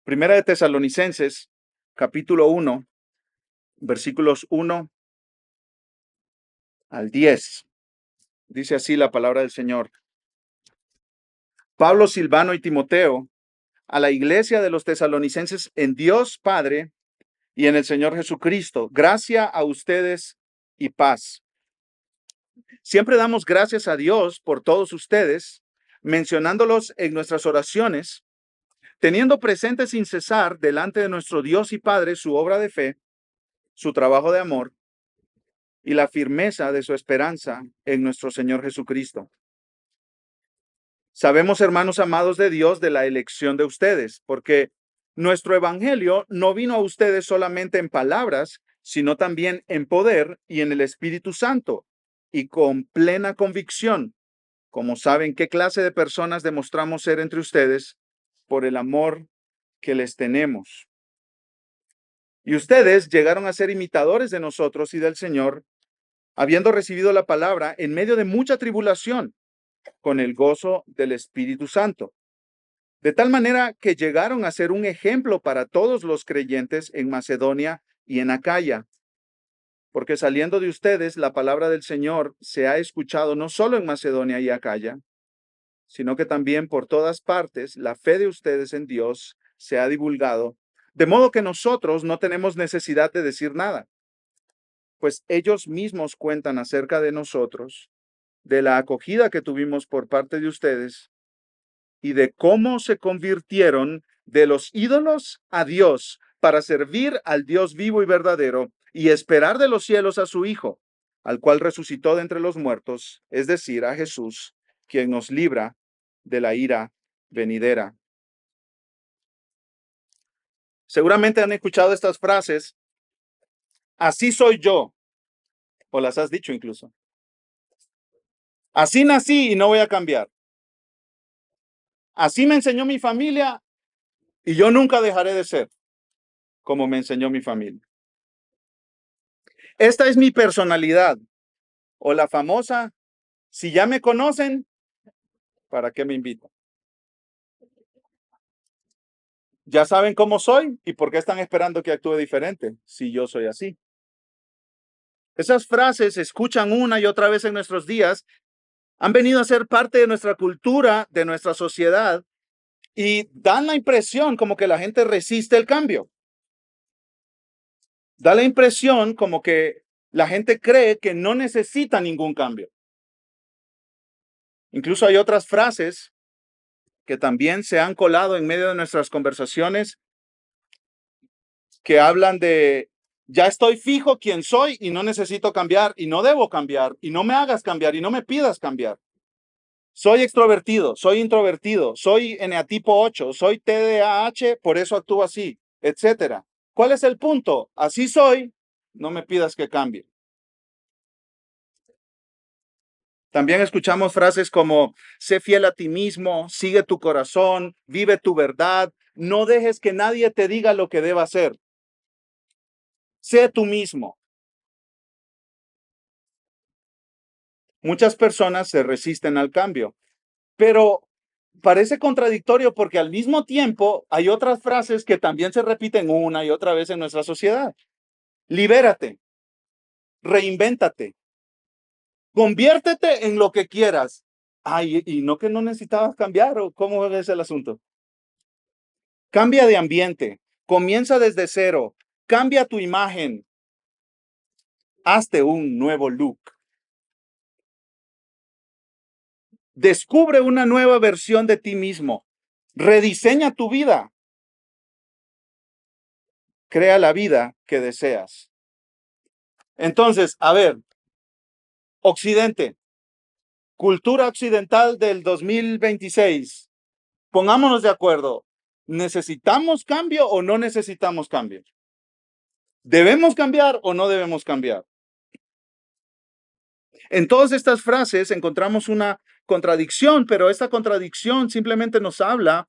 Primera de Tesalonicenses, capítulo 1, versículos 1 al 10. Dice así la palabra del Señor. Pablo, Silvano y Timoteo, a la iglesia de los tesalonicenses en Dios Padre y en el Señor Jesucristo, gracia a ustedes y paz. Siempre damos gracias a Dios por todos ustedes, mencionándolos en nuestras oraciones, teniendo presente sin cesar delante de nuestro Dios y Padre su obra de fe, su trabajo de amor y la firmeza de su esperanza en nuestro Señor Jesucristo. Sabemos, hermanos amados de Dios, de la elección de ustedes, porque nuestro evangelio no vino a ustedes solamente en palabras, sino también en poder y en el Espíritu Santo, y con plena convicción, como saben qué clase de personas demostramos ser entre ustedes por el amor que les tenemos. Y ustedes llegaron a ser imitadores de nosotros y del Señor, habiendo recibido la palabra en medio de mucha tribulación, con el gozo del Espíritu Santo. De tal manera que llegaron a ser un ejemplo para todos los creyentes en Macedonia y en Acaya. Porque saliendo de ustedes, la palabra del Señor se ha escuchado no solo en Macedonia y Acaya, sino que también por todas partes la fe de ustedes en Dios se ha divulgado, de modo que nosotros no tenemos necesidad de decir nada, pues ellos mismos cuentan acerca de nosotros, de la acogida que tuvimos por parte de ustedes y de cómo se convirtieron de los ídolos a Dios para servir al Dios vivo y verdadero y esperar de los cielos a su Hijo, al cual resucitó de entre los muertos, es decir, a Jesús, quien nos libra de la ira venidera. Seguramente han escuchado estas frases, así soy yo, o las has dicho incluso. Así nací y no voy a cambiar. Así me enseñó mi familia y yo nunca dejaré de ser como me enseñó mi familia. Esta es mi personalidad, o la famosa, si ya me conocen, ¿para qué me invitan? Ya saben cómo soy y por qué están esperando que actúe diferente si yo soy así. Esas frases se escuchan una y otra vez en nuestros días, han venido a ser parte de nuestra cultura, de nuestra sociedad, y dan la impresión como que la gente resiste el cambio. Da la impresión como que la gente cree que no necesita ningún cambio. Incluso hay otras frases que también se han colado en medio de nuestras conversaciones que hablan de ya estoy fijo quién soy y no necesito cambiar y no debo cambiar y no me hagas cambiar y no me pidas cambiar. Soy extrovertido, soy introvertido, soy eneatipo 8, soy TDAH, por eso actúo así, etcétera. ¿Cuál es el punto? Así soy, no me pidas que cambie. También escuchamos frases como, sé fiel a ti mismo, sigue tu corazón, vive tu verdad, no dejes que nadie te diga lo que deba hacer. Sé tú mismo. Muchas personas se resisten al cambio, pero parece contradictorio porque al mismo tiempo hay otras frases que también se repiten una y otra vez en nuestra sociedad. Libérate, reinvéntate, conviértete en lo que quieras. Ay, y no que no necesitabas cambiar, ¿o cómo es el asunto? Cambia de ambiente, comienza desde cero, cambia tu imagen, hazte un nuevo look. Descubre una nueva versión de ti mismo. Rediseña tu vida. Crea la vida que deseas. Entonces, a ver, Occidente, cultura occidental del 2026. Pongámonos de acuerdo. ¿Necesitamos cambio o no necesitamos cambio? ¿Debemos cambiar o no debemos cambiar? En todas estas frases encontramos una contradicción, pero esta contradicción simplemente nos habla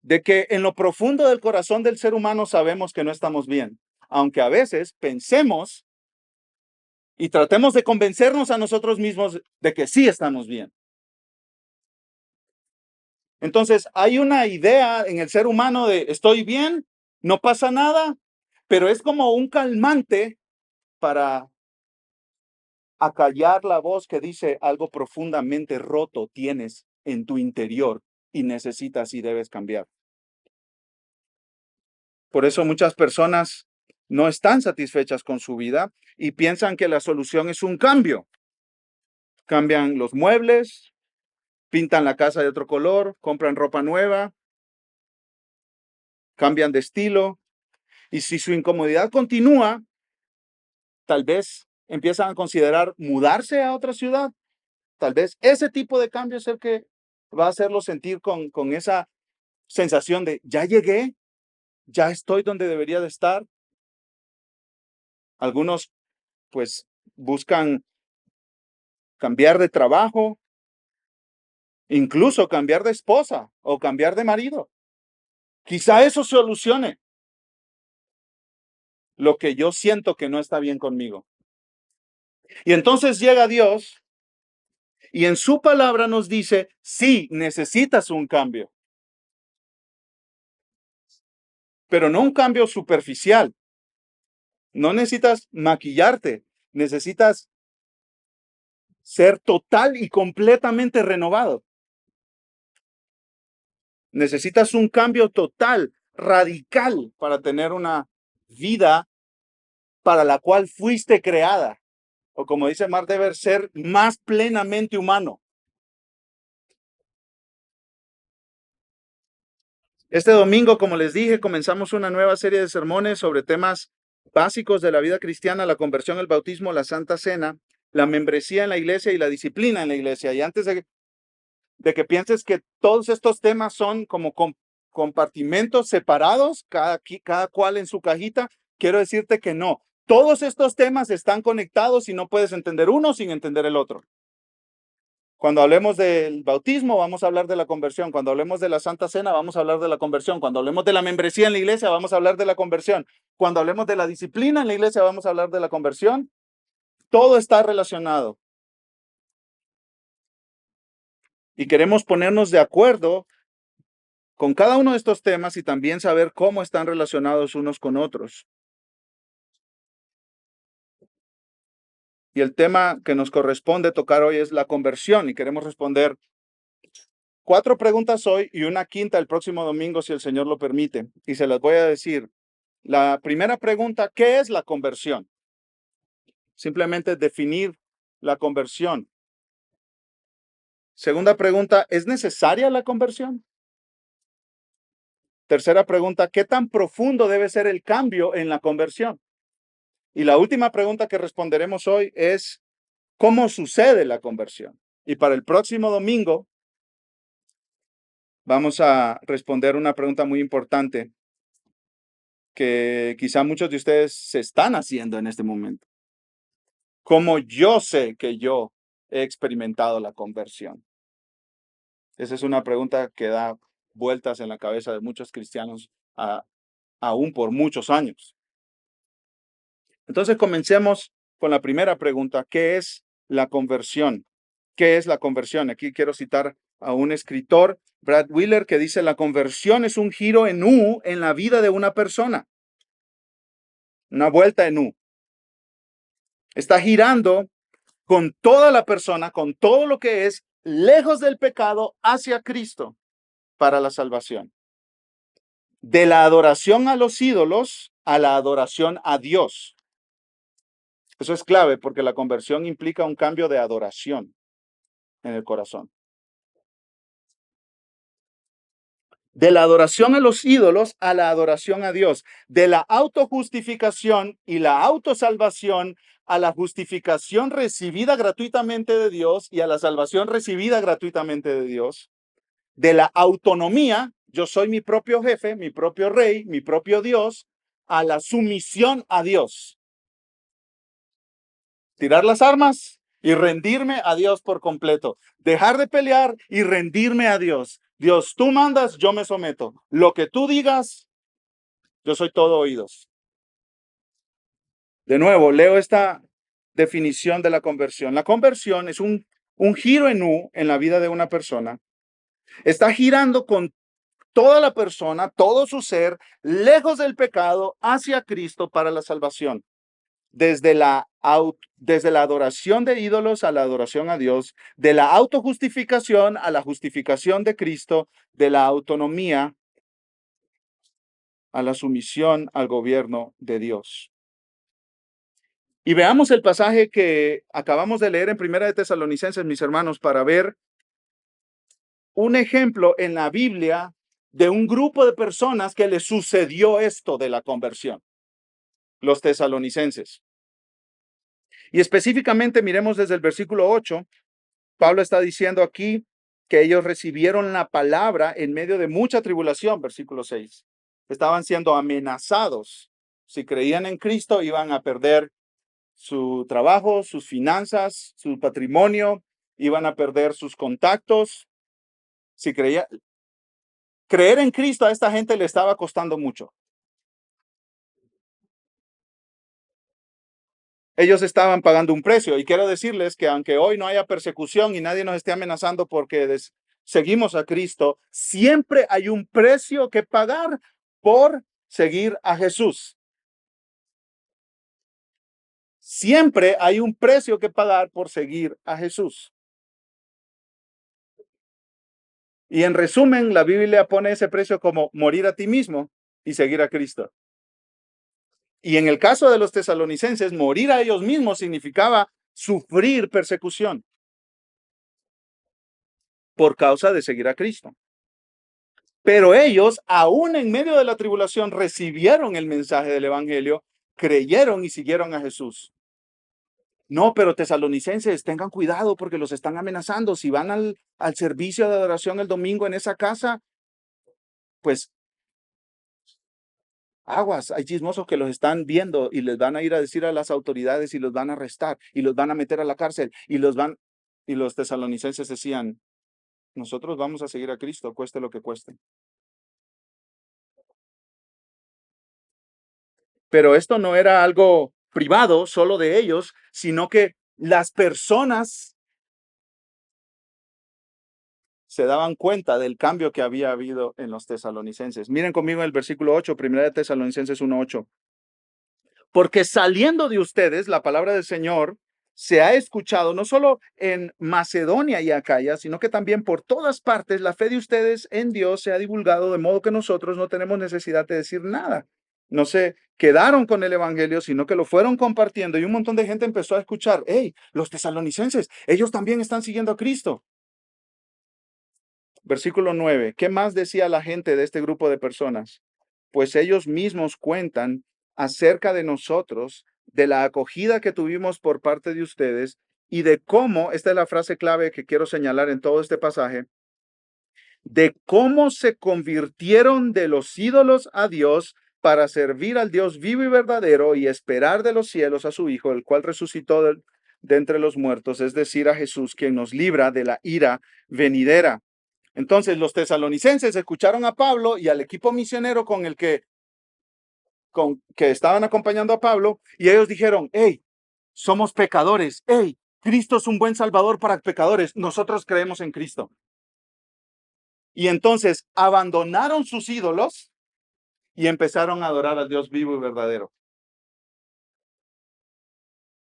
de que en lo profundo del corazón del ser humano sabemos que no estamos bien, aunque a veces pensemos y tratemos de convencernos a nosotros mismos de que sí estamos bien. Entonces, hay una idea en el ser humano de estoy bien, no pasa nada, pero es como un calmante para acallar la voz que dice algo profundamente roto tienes en tu interior y necesitas y debes cambiar. Por eso muchas personas no están satisfechas con su vida y piensan que la solución es un cambio. Cambian los muebles, pintan la casa de otro color, compran ropa nueva, cambian de estilo. Y si su incomodidad continúa, tal vez empiezan a considerar mudarse a otra ciudad. Tal vez ese tipo de cambio es el que va a hacerlo sentir con esa sensación de ya llegué, ya estoy donde debería de estar. Algunos pues buscan cambiar de trabajo, incluso cambiar de esposa o cambiar de marido. Quizá eso solucione lo que yo siento que no está bien conmigo. Y entonces llega Dios y en su palabra nos dice, sí, necesitas un cambio, pero no un cambio superficial. No necesitas maquillarte, necesitas ser total y completamente renovado. Necesitas un cambio total, radical, para tener una vida para la cual fuiste creada. O como dice Mark Dever, ser más plenamente humano. Este domingo, como les dije, comenzamos una nueva serie de sermones sobre temas básicos de la vida cristiana, la conversión, el bautismo, la Santa Cena, la membresía en la iglesia y la disciplina en la iglesia. Y antes de que pienses que todos estos temas son como compartimentos separados, cada cual en su cajita, quiero decirte que no. Todos estos temas están conectados y no puedes entender uno sin entender el otro. Cuando hablemos del bautismo, vamos a hablar de la conversión. Cuando hablemos de la Santa Cena, vamos a hablar de la conversión. Cuando hablemos de la membresía en la iglesia, vamos a hablar de la conversión. Cuando hablemos de la disciplina en la iglesia, vamos a hablar de la conversión. Todo está relacionado. Y queremos ponernos de acuerdo con cada uno de estos temas y también saber cómo están relacionados unos con otros. Y el tema que nos corresponde tocar hoy es la conversión y queremos responder 4 preguntas hoy y una quinta el próximo domingo si el Señor lo permite. Y se las voy a decir. La primera pregunta, ¿qué es la conversión? Simplemente definir la conversión. Segunda pregunta, ¿es necesaria la conversión? Tercera pregunta, ¿qué tan profundo debe ser el cambio en la conversión? Y la última pregunta que responderemos hoy es, ¿cómo sucede la conversión? Y para el próximo domingo vamos a responder una pregunta muy importante que quizá muchos de ustedes se están haciendo en este momento. ¿Cómo yo sé que yo he experimentado la conversión? Esa es una pregunta que da vueltas en la cabeza de muchos cristianos aún por muchos años. Entonces comencemos con la primera pregunta, ¿qué es la conversión? ¿Qué es la conversión? Aquí quiero citar a un escritor, Brad Wheeler, que dice, la conversión es un giro en U en la vida de una persona, una vuelta en U. Está girando con toda la persona, con todo lo que es, lejos del pecado, hacia Cristo para la salvación. De la adoración a los ídolos a la adoración a Dios. Eso es clave porque la conversión implica un cambio de adoración en el corazón. De la adoración a los ídolos a la adoración a Dios. De la autojustificación y la autosalvación a la justificación recibida gratuitamente de Dios y a la salvación recibida gratuitamente de Dios. De la autonomía, yo soy mi propio jefe, mi propio rey, mi propio Dios, a la sumisión a Dios. Tirar las armas y rendirme a Dios por completo. Dejar de pelear y rendirme a Dios. Dios, tú mandas, yo me someto. Lo que tú digas, yo soy todo oídos. De nuevo, leo esta definición de la conversión. La conversión es un giro en U en la vida de una persona Está girando con toda la persona, todo su ser, lejos del pecado, hacia Cristo para la salvación. Desde la adoración de ídolos a la adoración a Dios, de la autojustificación a la justificación de Cristo, de la autonomía a la sumisión al gobierno de Dios. Y veamos el pasaje que acabamos de leer en Primera de Tesalonicenses, mis hermanos, para ver un ejemplo en la Biblia de un grupo de personas que le sucedió esto de la conversión, los tesalonicenses. Y específicamente miremos desde el versículo 8, Pablo está diciendo aquí que ellos recibieron la palabra en medio de mucha tribulación, versículo 6. Estaban siendo amenazados. Si creían en Cristo, iban a perder su trabajo, sus finanzas, su patrimonio, iban a perder sus contactos. Si creer en Cristo a esta gente le estaba costando mucho. Ellos estaban pagando un precio y quiero decirles que aunque hoy no haya persecución y nadie nos esté amenazando porque seguimos a Cristo, siempre hay un precio que pagar por seguir a Jesús. Siempre hay un precio que pagar por seguir a Jesús. Y en resumen, la Biblia pone ese precio como morir a ti mismo y seguir a Cristo. Y en el caso de los tesalonicenses, morir a ellos mismos significaba sufrir persecución por causa de seguir a Cristo. Pero ellos, aún en medio de la tribulación, recibieron el mensaje del Evangelio, creyeron y siguieron a Jesús. No, pero tesalonicenses, tengan cuidado porque los están amenazando. Si van al servicio de adoración el domingo en esa casa, pues aguas, hay chismosos que los están viendo y les van a ir a decir a las autoridades y los van a arrestar y los van a meter a la cárcel y los tesalonicenses decían, nosotros vamos a seguir a Cristo, cueste lo que cueste. Pero esto no era algo privado solo de ellos, sino que las personas se daban cuenta del cambio que había habido en los tesalonicenses. Miren conmigo el versículo 8, primera de Tesalonicenses 1:8. Porque saliendo de ustedes, la palabra del Señor se ha escuchado no solo en Macedonia y Acaya, sino que también por todas partes la fe de ustedes en Dios se ha divulgado, de modo que nosotros no tenemos necesidad de decir nada. No se quedaron con el evangelio, sino que lo fueron compartiendo y un montón de gente empezó a escuchar, hey, los tesalonicenses, ellos también están siguiendo a Cristo. Versículo 9, ¿qué más decía la gente de este grupo de personas? Pues ellos mismos cuentan acerca de nosotros, de la acogida que tuvimos por parte de ustedes y de cómo, esta es la frase clave que quiero señalar en todo este pasaje, de cómo se convirtieron de los ídolos a Dios para servir al Dios vivo y verdadero y esperar de los cielos a su Hijo, el cual resucitó de entre los muertos, es decir, a Jesús, quien nos libra de la ira venidera. Entonces los tesalonicenses escucharon a Pablo y al equipo misionero que estaban acompañando a Pablo y ellos dijeron, hey, somos pecadores, hey, Cristo es un buen salvador para pecadores, nosotros creemos en Cristo. Y entonces abandonaron sus ídolos y empezaron a adorar al Dios vivo y verdadero.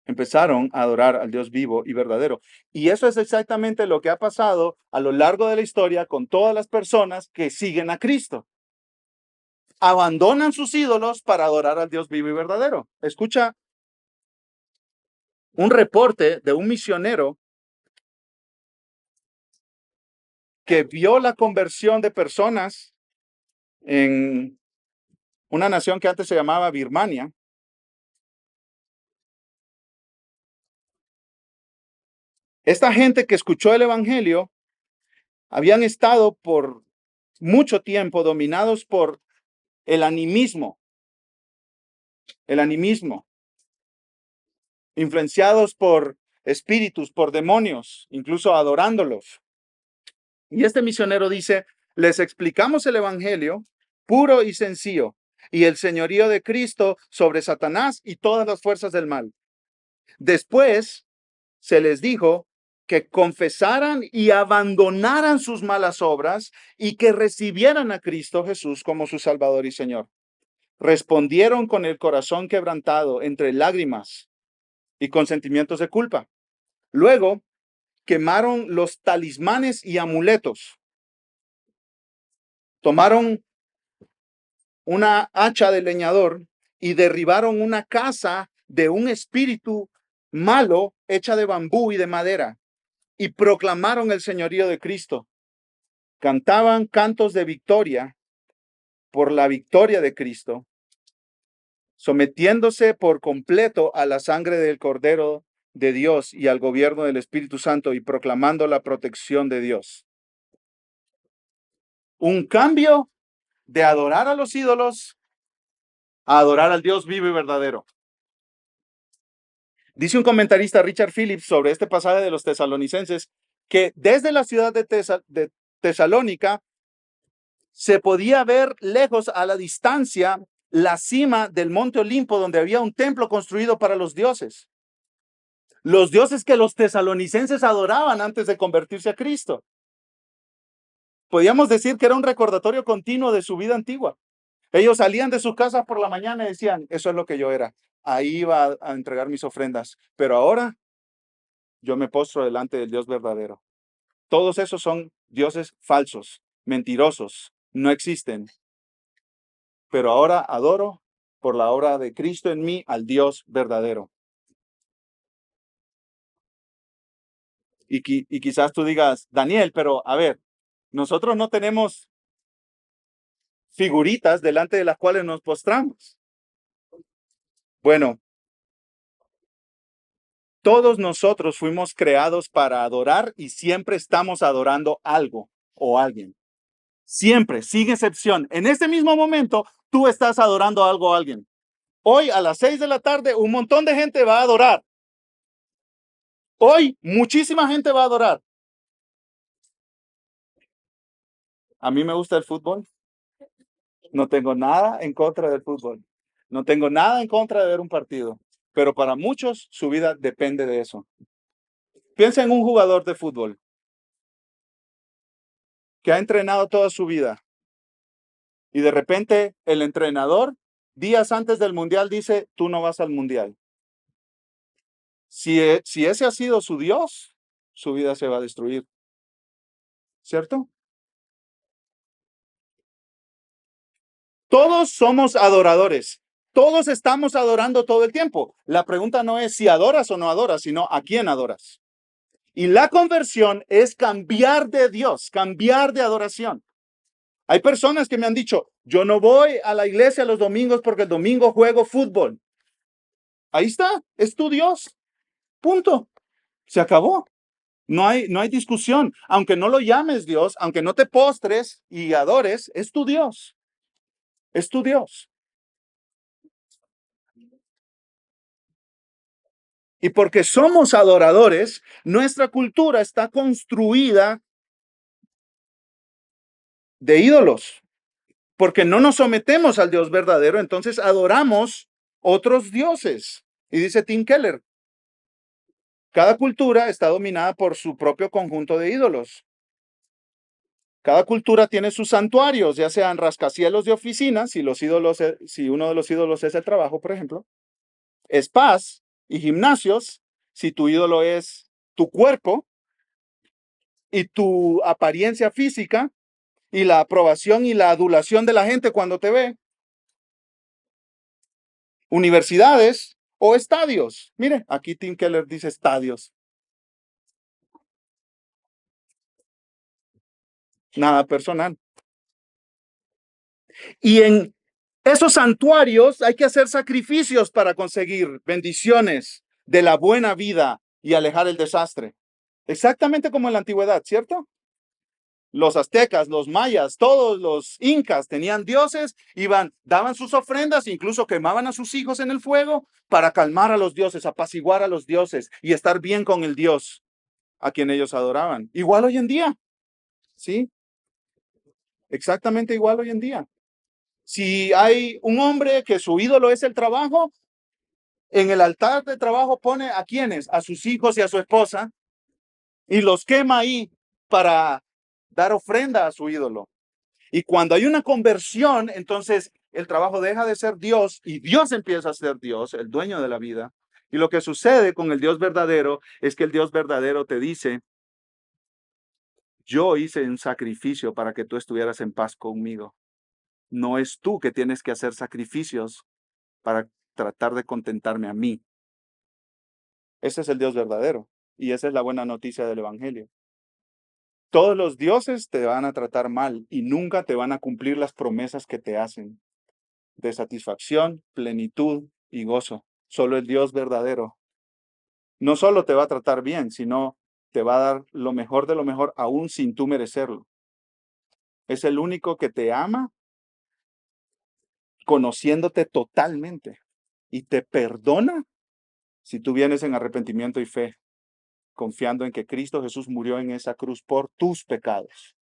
Empezaron a adorar al Dios vivo y verdadero. Y eso es exactamente lo que ha pasado a lo largo de la historia con todas las personas que siguen a Cristo. Abandonan sus ídolos para adorar al Dios vivo y verdadero. Escucha un reporte de un misionero que vio la conversión de personas en una nación que antes se llamaba Birmania. Esta gente que escuchó el evangelio habían estado por mucho tiempo dominados por el animismo, influenciados por espíritus, por demonios, incluso adorándolos. Y este misionero dice, les explicamos el evangelio puro y sencillo y el señorío de Cristo sobre Satanás y todas las fuerzas del mal. Después se les dijo que confesaran y abandonaran sus malas obras y que recibieran a Cristo Jesús como su Salvador y Señor. Respondieron con el corazón quebrantado entre lágrimas y con sentimientos de culpa. Luego quemaron los talismanes y amuletos. Tomaron una hacha de leñador y derribaron una casa de un espíritu malo hecha de bambú y de madera y proclamaron el señorío de Cristo. Cantaban cantos de victoria por la victoria de Cristo, sometiéndose por completo a la sangre del Cordero de Dios y al gobierno del Espíritu Santo y proclamando la protección de Dios. Un cambio de adorar a los ídolos a adorar al Dios vivo y verdadero. Dice un comentarista, Richard Phillips, sobre este pasaje de los tesalonicenses, que desde la ciudad de Tesalónica se podía ver lejos a la distancia la cima del monte Olimpo, donde había un templo construido para los dioses que los tesalonicenses adoraban antes de convertirse a Cristo. Podríamos decir que era un recordatorio continuo de su vida antigua. Ellos salían de sus casas por la mañana y decían, eso es lo que yo era, ahí iba a entregar mis ofrendas, pero ahora yo me postro delante del Dios verdadero. Todos esos son dioses falsos, mentirosos, no existen. Pero ahora adoro por la obra de Cristo en mí al Dios verdadero. Y quizás tú digas, Daniel, pero a ver, nosotros no tenemos figuritas delante de las cuales nos postramos. Bueno, todos nosotros fuimos creados para adorar y siempre estamos adorando algo o alguien. Siempre, sin excepción. En este mismo momento, tú estás adorando algo o alguien. Hoy a las 6 de la tarde, un montón de gente va a adorar. Hoy, muchísima gente va a adorar. A mí me gusta el fútbol. No tengo nada en contra del fútbol. No tengo nada en contra de ver un partido. Pero para muchos, su vida depende de eso. Piensa en un jugador de fútbol que ha entrenado toda su vida y de repente el entrenador, días antes del mundial, dice, tú no vas al mundial. Si ese ha sido su Dios, su vida se va a destruir. ¿Cierto? Todos somos adoradores. Todos estamos adorando todo el tiempo. La pregunta no es si adoras o no adoras, sino a quién adoras. Y la conversión es cambiar de Dios, cambiar de adoración. Hay personas que me han dicho, yo no voy a la iglesia los domingos porque el domingo juego fútbol. Ahí está, es tu Dios. Punto. Se acabó. No hay discusión. Aunque no lo llames Dios, aunque no te postres y adores, es tu Dios. Es tu Dios. Y porque somos adoradores, nuestra cultura está construida de ídolos. Porque no nos sometemos al Dios verdadero, entonces adoramos otros dioses. Y dice Tim Keller, cada cultura está dominada por su propio conjunto de ídolos. Cada cultura tiene sus santuarios, ya sean rascacielos de oficinas, si uno de los ídolos es el trabajo, por ejemplo, spas y gimnasios, si tu ídolo es tu cuerpo y tu apariencia física y la aprobación y la adulación de la gente cuando te ve. Universidades o estadios. Mire, aquí Tim Keller dice estadios. Nada personal. Y en esos santuarios hay que hacer sacrificios para conseguir bendiciones de la buena vida y alejar el desastre. Exactamente como en la antigüedad, ¿cierto? Los aztecas, los mayas, todos los incas tenían dioses, daban sus ofrendas, incluso quemaban a sus hijos en el fuego para calmar a los dioses, apaciguar a los dioses y estar bien con el Dios a quien ellos adoraban. Igual hoy en día, ¿sí? Exactamente igual hoy en día. Si hay un hombre que su ídolo es el trabajo, en el altar de trabajo pone a quienes, a sus hijos y a su esposa, y los quema ahí para dar ofrenda a su ídolo. Y cuando hay una conversión, entonces el trabajo deja de ser Dios y Dios empieza a ser Dios, el dueño de la vida. Y lo que sucede con el Dios verdadero es que el Dios verdadero te dice, yo hice un sacrificio para que tú estuvieras en paz conmigo. No es tú que tienes que hacer sacrificios para tratar de contentarme a mí. Ese es el Dios verdadero. Y esa es la buena noticia del Evangelio. Todos los dioses te van a tratar mal y nunca te van a cumplir las promesas que te hacen de satisfacción, plenitud y gozo. Solo el Dios verdadero no solo te va a tratar bien, sino te va a dar lo mejor de lo mejor aún sin tú merecerlo. Es el único que te ama conociéndote totalmente y te perdona si tú vienes en arrepentimiento y fe, confiando en que Cristo Jesús murió en esa cruz por tus pecados.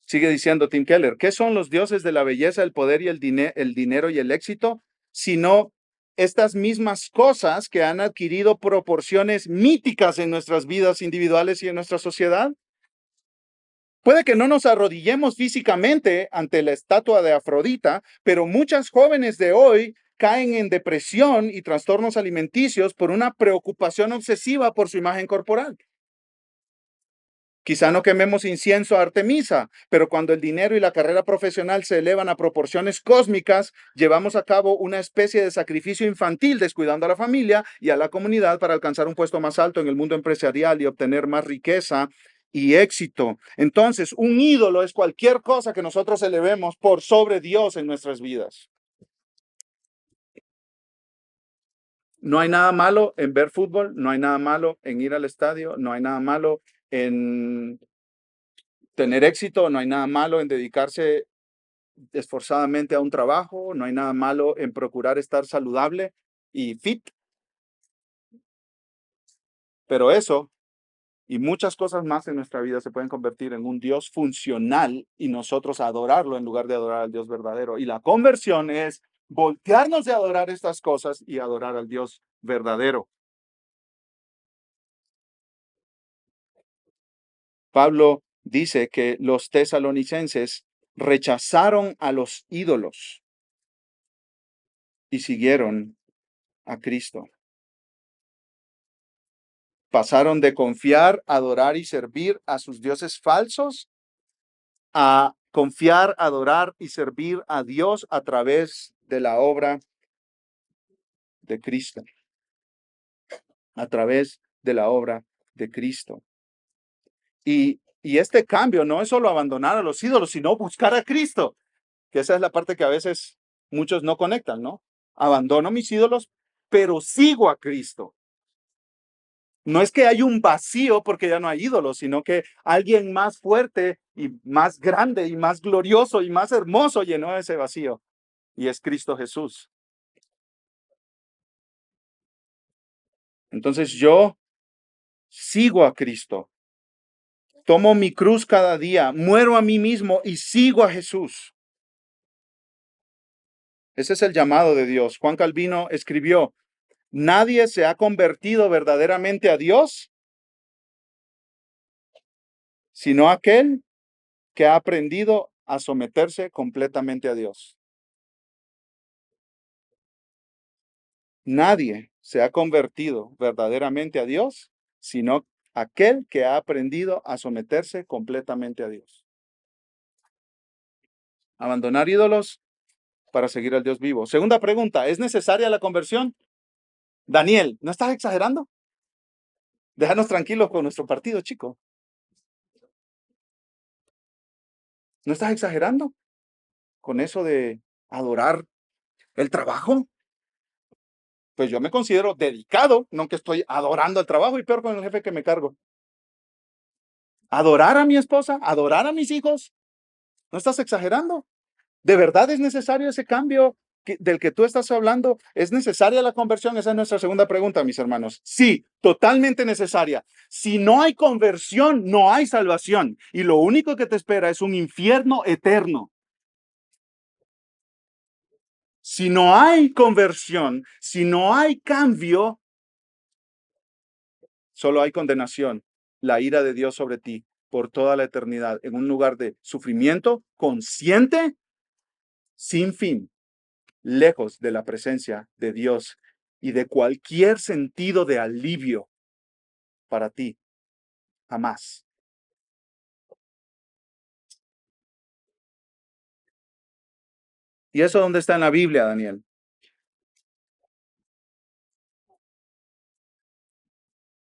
Sigue diciendo Tim Keller, ¿qué son los dioses de la belleza, el poder y el dinero y el éxito? Sino estas mismas cosas que han adquirido proporciones míticas en nuestras vidas individuales y en nuestra sociedad. Puede que no nos arrodillemos físicamente ante la estatua de Afrodita, pero muchas jóvenes de hoy caen en depresión y trastornos alimenticios por una preocupación obsesiva por su imagen corporal. Quizá no quememos incienso a Artemisa, pero cuando el dinero y la carrera profesional se elevan a proporciones cósmicas, llevamos a cabo una especie de sacrificio infantil descuidando a la familia y a la comunidad para alcanzar un puesto más alto en el mundo empresarial y obtener más riqueza y éxito. Entonces, un ídolo es cualquier cosa que nosotros elevemos por sobre Dios en nuestras vidas. No hay nada malo en ver fútbol, no hay nada malo en ir al estadio, no hay nada malo en tener éxito, no hay nada malo en dedicarse esforzadamente a un trabajo, no hay nada malo en procurar estar saludable y fit, pero eso y muchas cosas más en nuestra vida se pueden convertir en un Dios funcional y nosotros adorarlo en lugar de adorar al Dios verdadero. Y la conversión es voltearnos de adorar estas cosas y adorar al Dios verdadero. Pablo dice que los tesalonicenses rechazaron a los ídolos y siguieron a Cristo. Pasaron de confiar, adorar y servir a sus dioses falsos a confiar, adorar y servir a Dios a través de la obra de Cristo, a través de la obra de Cristo. Y este cambio no es solo abandonar a los ídolos, sino buscar a Cristo, que esa es la parte que a veces muchos no conectan, ¿no? Abandono mis ídolos, pero sigo a Cristo. No es que hay un vacío porque ya no hay ídolos, sino que alguien más fuerte y más grande y más glorioso y más hermoso llenó ese vacío. Y es Cristo Jesús. Entonces yo sigo a Cristo. Tomo mi cruz cada día, muero a mí mismo y sigo a Jesús. Ese es el llamado de Dios. Juan Calvino escribió, nadie se ha convertido verdaderamente a Dios, sino aquel que ha aprendido a someterse completamente a Dios. Nadie se ha convertido verdaderamente a Dios, sino aquel que ha aprendido a someterse completamente a Dios. Abandonar ídolos para seguir al Dios vivo. Segunda pregunta, ¿es necesaria la conversión? Daniel, ¿no estás exagerando? Déjanos tranquilos con nuestro partido, chico. ¿No estás exagerando con eso de adorar el trabajo? Pues yo me considero dedicado, no que estoy adorando el trabajo y peor con el jefe que me cargo. Adorar a mi esposa, adorar a mis hijos. ¿No estás exagerando? ¿De verdad es necesario ese cambio del que tú estás hablando? ¿Es necesaria la conversión? Esa es nuestra segunda pregunta, mis hermanos. Sí, totalmente necesaria. Si no hay conversión, no hay salvación. Y lo único que te espera es un infierno eterno. Si no hay conversión, si no hay cambio, solo hay condenación, la ira de Dios sobre ti por toda la eternidad, en un lugar de sufrimiento consciente, sin fin, lejos de la presencia de Dios y de cualquier sentido de alivio para ti, jamás. ¿Y eso dónde está en la Biblia, Daniel?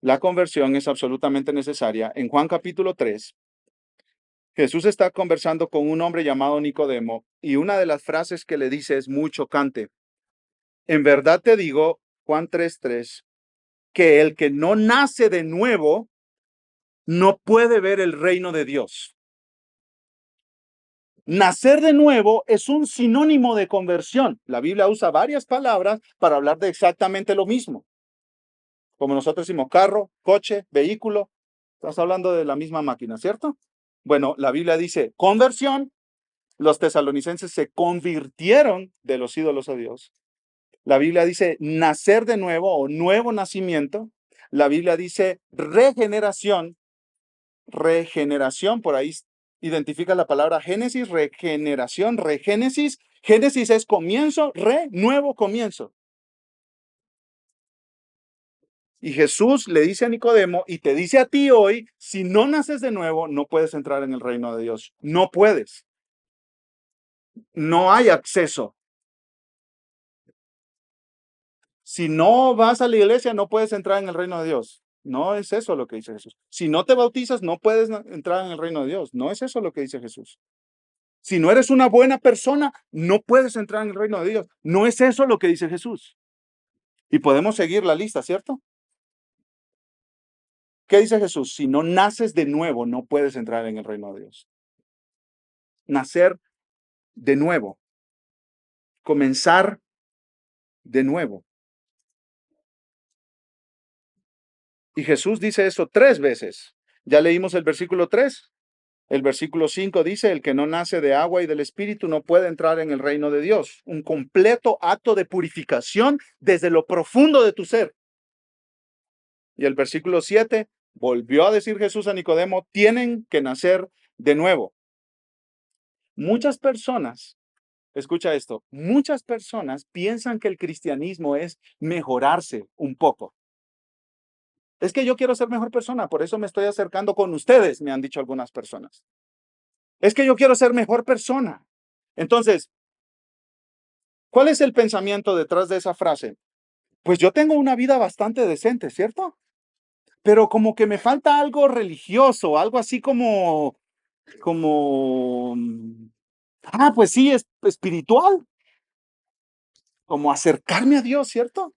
La conversión es absolutamente necesaria. En Juan capítulo 3, Jesús está conversando con un hombre llamado Nicodemo y una de las frases que le dice es muy chocante. En verdad te digo, Juan 3:3, que el que no nace de nuevo no puede ver el reino de Dios. Nacer de nuevo es un sinónimo de conversión. La Biblia usa varias palabras para hablar de exactamente lo mismo. Como nosotros decimos carro, coche, vehículo, estás hablando de la misma máquina, ¿cierto? Bueno, la Biblia dice conversión. Los tesalonicenses se convirtieron de los ídolos a Dios. La Biblia dice nacer de nuevo o nuevo nacimiento. La Biblia dice regeneración. Regeneración, por ahí identifica la palabra Génesis, regeneración, regénesis. Génesis es comienzo, nuevo comienzo. Y Jesús le dice a Nicodemo y te dice a ti hoy, si no naces de nuevo, no puedes entrar en el reino de Dios. No puedes. No hay acceso. Si no vas a la iglesia, no puedes entrar en el reino de Dios. No es eso lo que dice Jesús. Si no te bautizas, no puedes entrar en el reino de Dios. No es eso lo que dice Jesús. Si no eres una buena persona, no puedes entrar en el reino de Dios. No es eso lo que dice Jesús. Y podemos seguir la lista, ¿cierto? ¿Qué dice Jesús? Si no naces de nuevo, no puedes entrar en el reino de Dios. Nacer de nuevo. Comenzar de nuevo. Y Jesús dice eso 3 veces. Ya leímos el versículo 3. El versículo 5 dice, el que no nace de agua y del Espíritu no puede entrar en el reino de Dios. Un completo acto de purificación desde lo profundo de tu ser. Y el versículo 7, volvió a decir Jesús a Nicodemo, tienen que nacer de nuevo. Muchas personas, escucha esto, muchas personas piensan que el cristianismo es mejorarse un poco. Es que yo quiero ser mejor persona, por eso me estoy acercando con ustedes, me han dicho algunas personas. Es que yo quiero ser mejor persona. Entonces, ¿cuál es el pensamiento detrás de esa frase? Pues yo tengo una vida bastante decente, ¿cierto? Pero como que me falta algo religioso, algo así pues sí, es espiritual, como acercarme a Dios, ¿cierto?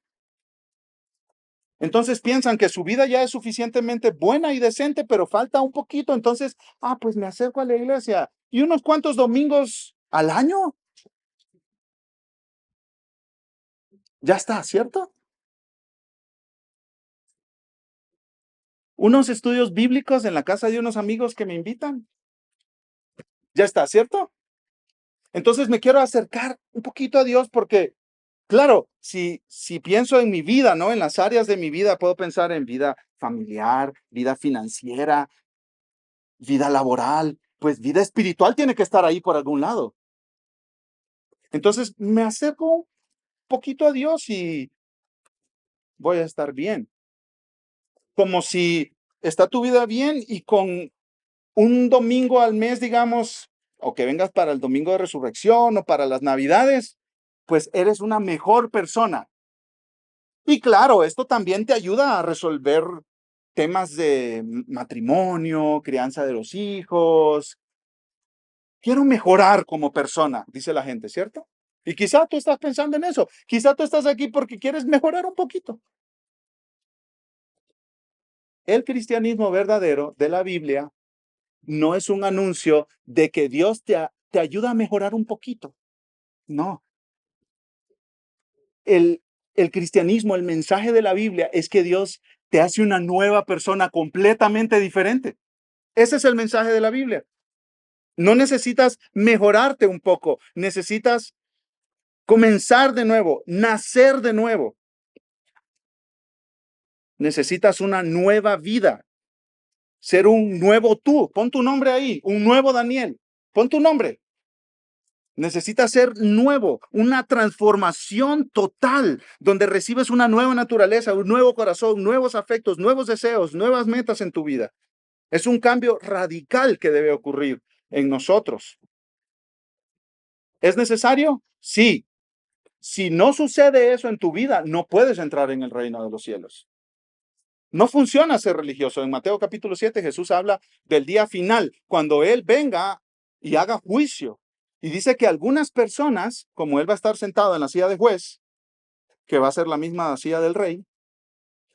Entonces piensan que su vida ya es suficientemente buena y decente, pero falta un poquito, entonces, pues me acerco a la iglesia y unos cuantos domingos al año, ya está, ¿cierto? Unos estudios bíblicos en la casa de unos amigos que me invitan, ya está, ¿cierto? Entonces me quiero acercar un poquito a Dios porque, claro, si pienso en mi vida, ¿no? En las áreas de mi vida, puedo pensar en vida familiar, vida financiera, vida laboral, pues vida espiritual tiene que estar ahí por algún lado. Entonces me acerco un poquito a Dios y voy a estar bien. Como si está tu vida bien y con un domingo al mes, digamos, o que vengas para el domingo de resurrección o para las navidades, pues eres una mejor persona. Y claro, esto también te ayuda a resolver temas de matrimonio, crianza de los hijos. Quiero mejorar como persona, dice la gente, ¿cierto? Y quizá tú estás pensando en eso. Quizá tú estás aquí porque quieres mejorar un poquito. El cristianismo verdadero de la Biblia no es un anuncio de que Dios te ayuda a mejorar un poquito. No. El cristianismo, el mensaje de la Biblia es que Dios te hace una nueva persona completamente diferente. Ese es el mensaje de la Biblia. No necesitas mejorarte un poco, necesitas comenzar de nuevo, nacer de nuevo. Necesitas una nueva vida, ser un nuevo tú. Pon tu nombre ahí, un nuevo Daniel. Pon tu nombre. Necesitas ser nuevo, una transformación total, donde recibes una nueva naturaleza, un nuevo corazón, nuevos afectos, nuevos deseos, nuevas metas en tu vida. Es un cambio radical que debe ocurrir en nosotros. ¿Es necesario? Sí. Si no sucede eso en tu vida, no puedes entrar en el reino de los cielos. No funciona ser religioso. En Mateo capítulo 7 Jesús habla del día final, cuando Él venga y haga juicio. Y dice que algunas personas, como Él va a estar sentado en la silla de juez, que va a ser la misma silla del rey,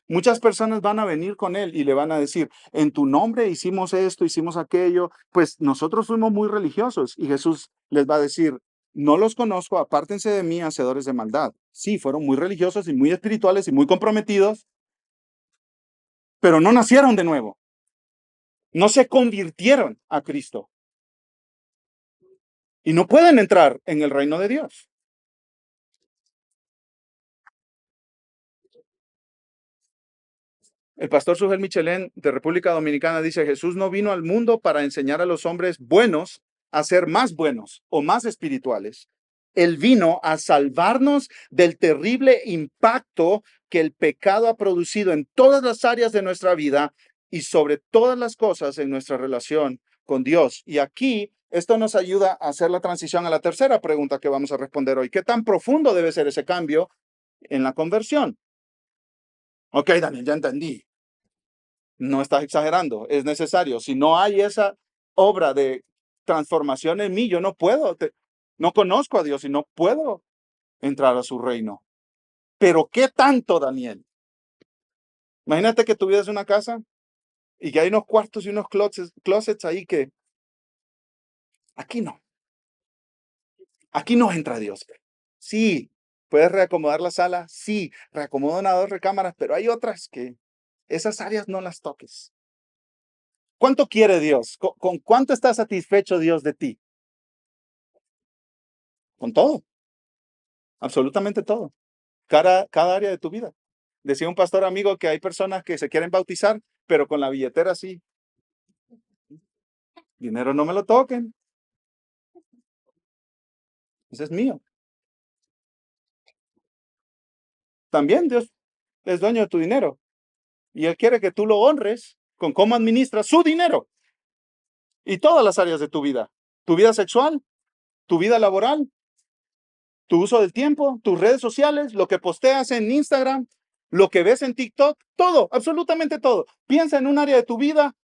muchas personas van a venir con Él y le van a decir, en tu nombre hicimos esto, hicimos aquello, pues nosotros fuimos muy religiosos. Y Jesús les va a decir, no los conozco, apártense de mí, hacedores de maldad. Sí, fueron muy religiosos y muy espirituales y muy comprometidos, pero no nacieron de nuevo. No se convirtieron a Cristo y no pueden entrar en el reino de Dios. El pastor Sujel Michelén de República Dominicana dice, Jesús no vino al mundo para enseñar a los hombres buenos a ser más buenos o más espirituales. Él vino a salvarnos del terrible impacto que el pecado ha producido en todas las áreas de nuestra vida y sobre todas las cosas en nuestra relación con Dios. Y aquí esto nos ayuda a hacer la transición a la tercera pregunta que vamos a responder hoy. ¿Qué tan profundo debe ser ese cambio en la conversión? Ok, Daniel, ya entendí. No estás exagerando, es necesario. Si no hay esa obra de transformación en mí, yo no puedo, no conozco a Dios y no puedo entrar a su reino. Pero ¿qué tanto, Daniel? Imagínate que tuvieras una casa y que hay unos cuartos y unos closets ahí que aquí aquí no entra Dios. Sí, puedes reacomodar la sala, sí, reacomoda una o dos recámaras, pero hay otras que esas áreas no las toques. ¿Cuánto quiere Dios? ¿Con cuánto está satisfecho Dios de ti? Con todo, absolutamente todo. Cada área de tu vida. Decía un pastor amigo que hay personas que se quieren bautizar, pero con la billetera así. Dinero no me lo toquen. Ese es mío. También Dios es dueño de tu dinero. Y Él quiere que tú lo honres con cómo administras su dinero. Y todas las áreas de tu vida. Tu vida sexual, tu vida laboral, tu uso del tiempo, tus redes sociales, lo que posteas en Instagram, lo que ves en TikTok, todo, absolutamente todo. Piensa en un área de tu vida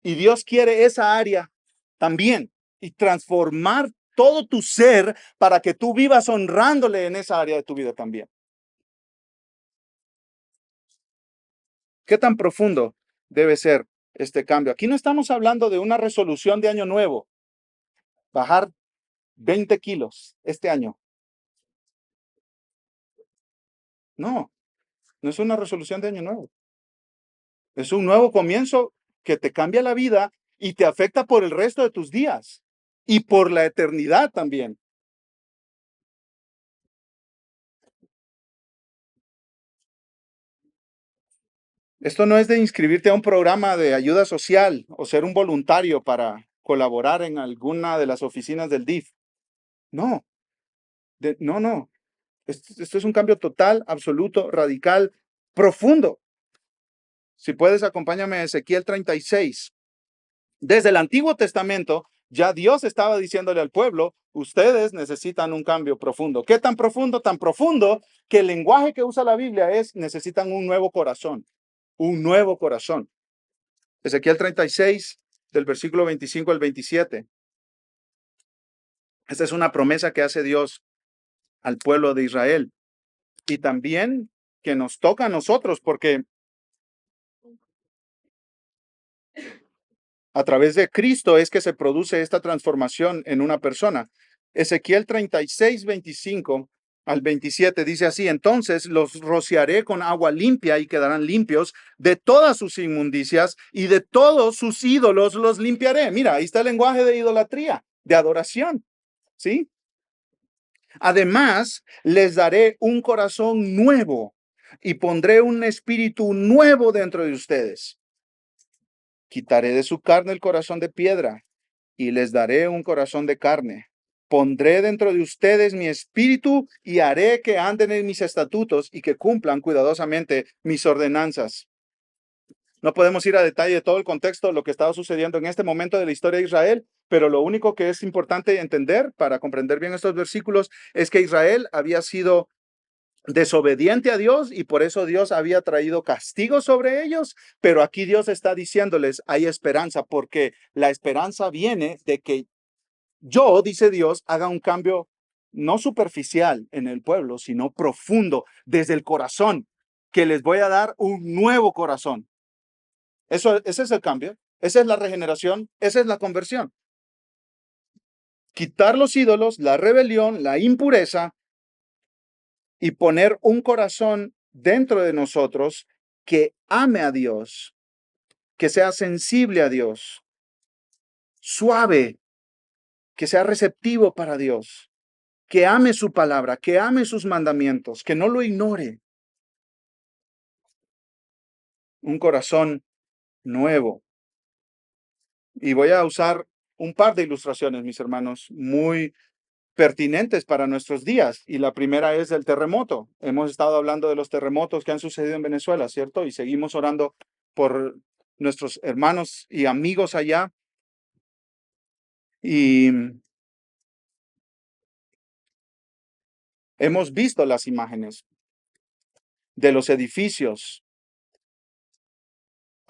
y Dios quiere esa área también y transformar todo tu ser para que tú vivas honrándole en esa área de tu vida también. ¿Qué tan profundo debe ser este cambio? Aquí no estamos hablando de una resolución de año nuevo, bajar 20 kilos este año. No, no es una resolución de año nuevo. Es un nuevo comienzo que te cambia la vida y te afecta por el resto de tus días y por la eternidad también. Esto no es de inscribirte a un programa de ayuda social o ser un voluntario para colaborar en alguna de las oficinas del DIF. No, no. Esto es un cambio total, absoluto, radical, profundo. Si puedes, acompáñame a Ezequiel 36. Desde el Antiguo Testamento, ya Dios estaba diciéndole al pueblo, ustedes necesitan un cambio profundo. ¿Qué tan profundo? Tan profundo que el lenguaje que usa la Biblia es, necesitan un nuevo corazón, un nuevo corazón. Ezequiel 36, del versículo 25 al 27. Esta es una promesa que hace Dios al pueblo de Israel y también que nos toca a nosotros, porque a través de Cristo es que se produce esta transformación en una persona. Ezequiel 36, 25 al 27 dice así, entonces los rociaré con agua limpia y quedarán limpios de todas sus inmundicias y de todos sus ídolos los limpiaré. Mira, ahí está el lenguaje de idolatría, de adoración, ¿sí? Además, les daré un corazón nuevo. y pondré un espíritu nuevo dentro de ustedes. Quitaré de su carne el corazón de piedra y les daré un corazón de carne. Pondré dentro de ustedes mi espíritu y haré que anden en mis estatutos y que cumplan cuidadosamente mis ordenanzas. No podemos ir a detalle de todo el contexto de lo que estaba sucediendo en este momento de la historia de Israel, pero lo único que es importante entender para comprender bien estos versículos es que Israel había sido desobediente a Dios y por eso Dios había traído castigo sobre ellos, pero aquí Dios está diciéndoles, hay esperanza, porque la esperanza viene de que yo, dice Dios, haga un cambio no superficial en el pueblo, sino profundo desde el corazón, que les voy a dar un nuevo corazón. Ese es el cambio, esa es la regeneración, esa es la conversión. Quitar los ídolos, la rebelión, la impureza y poner un corazón dentro de nosotros que ame a Dios, que sea sensible a Dios, suave, que sea receptivo para Dios, que ame su palabra, que ame sus mandamientos, que no lo ignore. Un corazón nuevo. Y voy a usar un par de ilustraciones, mis hermanos, muy pertinentes para nuestros días. Y la primera es el terremoto. Hemos estado hablando de los terremotos que han sucedido en Venezuela, ¿cierto? Y seguimos orando por nuestros hermanos y amigos allá. Y hemos visto las imágenes de los edificios.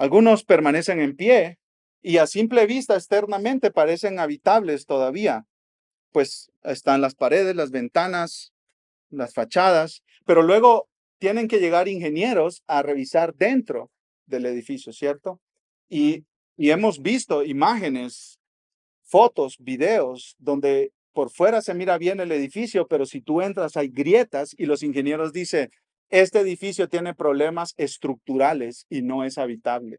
Algunos permanecen en pie y a simple vista externamente parecen habitables todavía, pues están las paredes, las ventanas, las fachadas, pero luego tienen que llegar ingenieros a revisar dentro del edificio, ¿cierto? Y, y hemos visto imágenes, fotos, videos, donde por fuera se mira bien el edificio, pero si tú entras hay grietas y los ingenieros dicen, este edificio tiene problemas estructurales y no es habitable.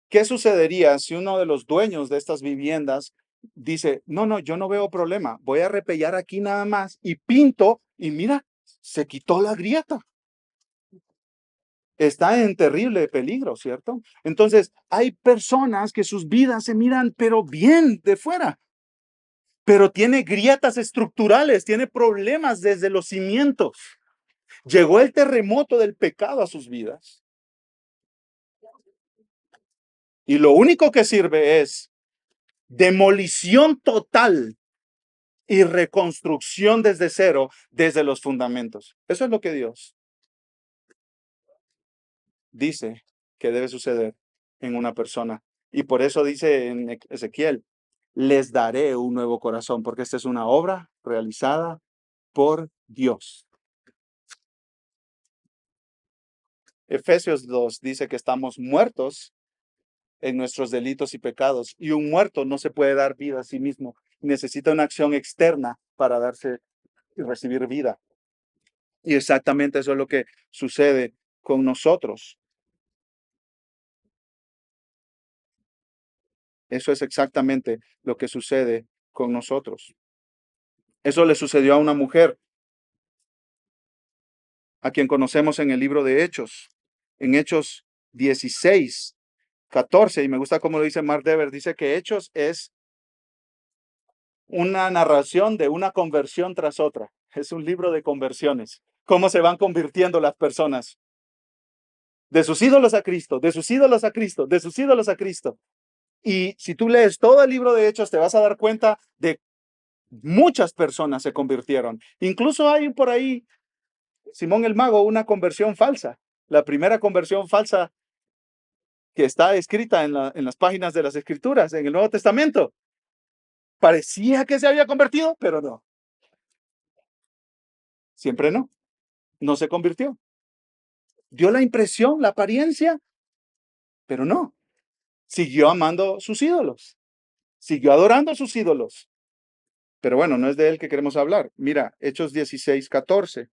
¿Qué sucedería si uno de los dueños de estas viviendas dice, no, yo no veo problema, voy a repellar aquí nada más y pinto y mira, se quitó la grieta? Está en terrible peligro, ¿cierto? Entonces, hay personas que sus vidas se miran, pero bien de fuera, pero tiene grietas estructurales, tiene problemas desde los cimientos. Llegó el terremoto del pecado a sus vidas. Y lo único que sirve es demolición total y reconstrucción desde cero, desde los fundamentos. Eso es lo que Dios dice que debe suceder en una persona. Y por eso dice en Ezequiel, les daré un nuevo corazón, porque esta es una obra realizada por Dios. Efesios 2 dice que estamos muertos en nuestros delitos y pecados, y un muerto no se puede dar vida a sí mismo, necesita una acción externa para darse y recibir vida. Y exactamente eso es lo que sucede con nosotros. Eso es exactamente lo que sucede con nosotros. Eso le sucedió a una mujer a quien conocemos en el libro de Hechos, en Hechos 16, 14, y me gusta cómo lo dice Mark Dever, dice que Hechos es una narración de una conversión tras otra. Es un libro de conversiones. Cómo se van convirtiendo las personas. De sus ídolos a Cristo, de sus ídolos a Cristo, de sus ídolos a Cristo. Y si tú lees todo el libro de Hechos, te vas a dar cuenta de muchas personas se convirtieron. Incluso hay por ahí, Simón el Mago, una conversión falsa. La primera conversión falsa que está escrita en las páginas de las Escrituras, en el Nuevo Testamento. Parecía que se había convertido, pero no. Siempre no. No se convirtió. Dio la impresión, la apariencia, pero no. Siguió amando sus ídolos. Siguió adorando a sus ídolos. Pero bueno, no es de él que queremos hablar. Mira, Hechos 16, 14.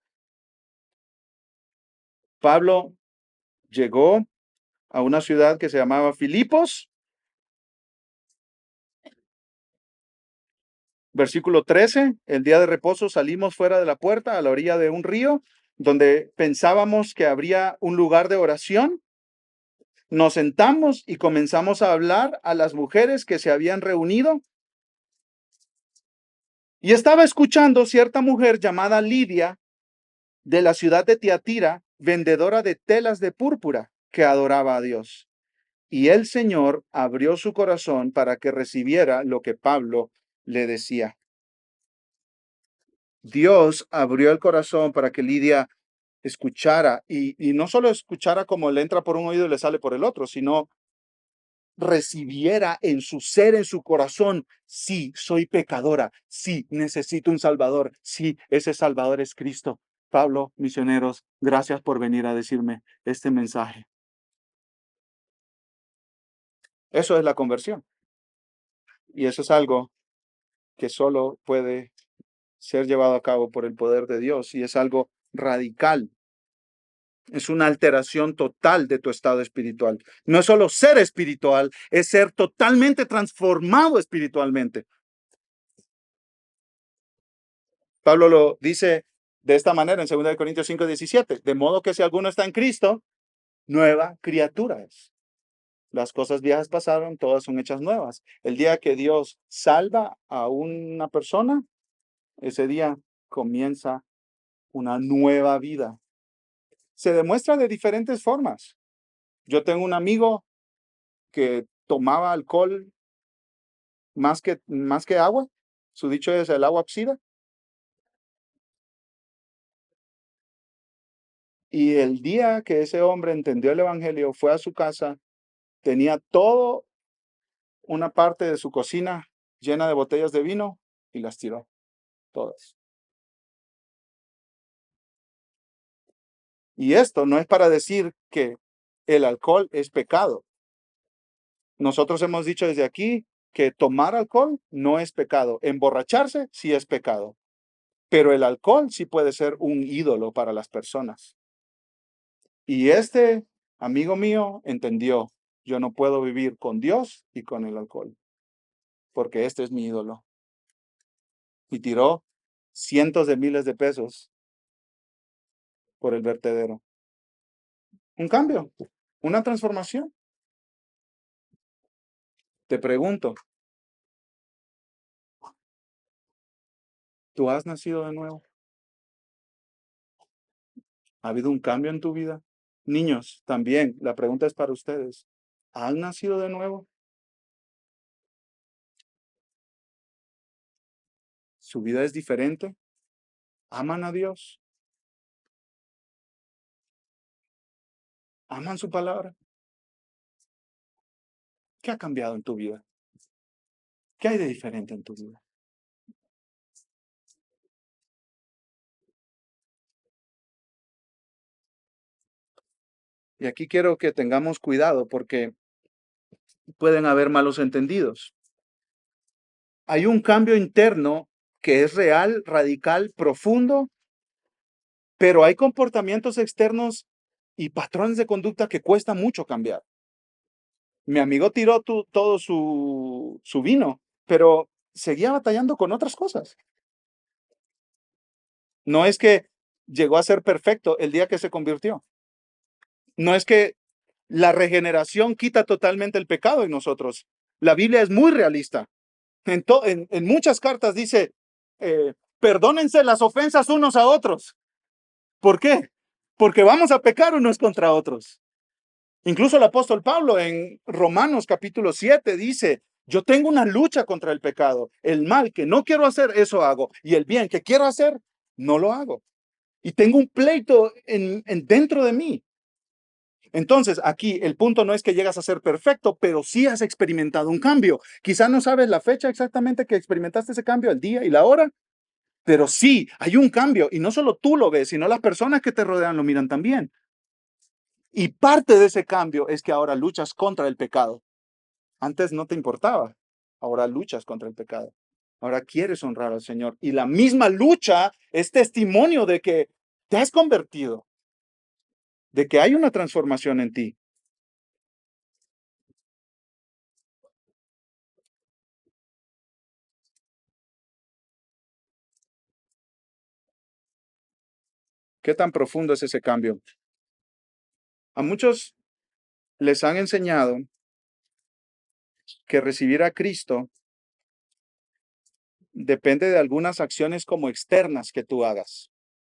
Pablo llegó a una ciudad que se llamaba Filipos. Versículo 13, el día de reposo salimos fuera de la puerta a la orilla de un río donde pensábamos que habría un lugar de oración, nos sentamos y comenzamos a hablar a las mujeres que se habían reunido y estaba escuchando cierta mujer llamada Lidia de la ciudad de Tiatira, vendedora de telas de púrpura, que adoraba a Dios. Y el Señor abrió su corazón para que recibiera lo que Pablo le decía. Dios abrió el corazón para que Lidia escuchara y no solo escuchara como le entra por un oído y le sale por el otro, sino recibiera en su ser, en su corazón, sí, soy pecadora, sí, necesito un Salvador, sí, ese Salvador es Cristo. Pablo, misioneros, gracias por venir a decirme este mensaje. Eso es la conversión. Y eso es algo que solo puede ser llevado a cabo por el poder de Dios y es algo radical. Es una alteración total de tu estado espiritual. No es solo ser espiritual, es ser totalmente transformado espiritualmente. Pablo lo dice de esta manera en 2 Corintios 5:17, de modo que si alguno está en Cristo, nueva criatura es. Las cosas viejas pasaron, todas son hechas nuevas. El día que Dios salva a una persona, ese día comienza una nueva vida. Se demuestra de diferentes formas. Yo tengo un amigo que tomaba alcohol más que agua. Su dicho es el agua oxida. Y el día que ese hombre entendió el evangelio, fue a su casa, tenía todo una parte de su cocina llena de botellas de vino y las tiró todas. Y esto no es para decir que el alcohol es pecado. Nosotros hemos dicho desde aquí que tomar alcohol no es pecado. Emborracharse sí es pecado. Pero el alcohol sí puede ser un ídolo para las personas. Y este amigo mío entendió, yo no puedo vivir con Dios y con el alcohol, porque este es mi ídolo. Y tiró cientos de miles de pesos por el vertedero. Un cambio, una transformación. Te pregunto, ¿tú has nacido de nuevo? ¿Ha habido un cambio en tu vida? Niños, también, la pregunta es para ustedes. ¿Han nacido de nuevo? ¿Su vida es diferente? ¿Aman a Dios? ¿Aman su palabra? ¿Qué ha cambiado en tu vida? ¿Qué hay de diferente en tu vida? Y aquí quiero que tengamos cuidado porque pueden haber malos entendidos. Hay un cambio interno que es real, radical, profundo, pero hay comportamientos externos y patrones de conducta que cuesta mucho cambiar. Mi amigo tiró todo su vino, pero seguía batallando con otras cosas. No es que llegó a ser perfecto el día que se convirtió. No es que la regeneración quita totalmente el pecado en nosotros. La Biblia es muy realista. En muchas cartas dice, perdónense las ofensas unos a otros. ¿Por qué? Porque vamos a pecar unos contra otros. Incluso el apóstol Pablo en Romanos capítulo 7 dice, yo tengo una lucha contra el pecado. El mal que no quiero hacer, eso hago. Y el bien que quiero hacer, no lo hago. Y tengo un pleito dentro de mí. Entonces, aquí el punto no es que llegas a ser perfecto, pero sí has experimentado un cambio. Quizá no sabes la fecha exactamente que experimentaste ese cambio, el día y la hora, pero sí, hay un cambio. Y no solo tú lo ves, sino las personas que te rodean lo miran también. Y parte de ese cambio es que ahora luchas contra el pecado. Antes no te importaba, ahora luchas contra el pecado. Ahora quieres honrar al Señor. Y la misma lucha es testimonio de que te has convertido, de que hay una transformación en ti. ¿Qué tan profundo es ese cambio? A muchos les han enseñado que recibir a Cristo depende de algunas acciones como externas que tú hagas,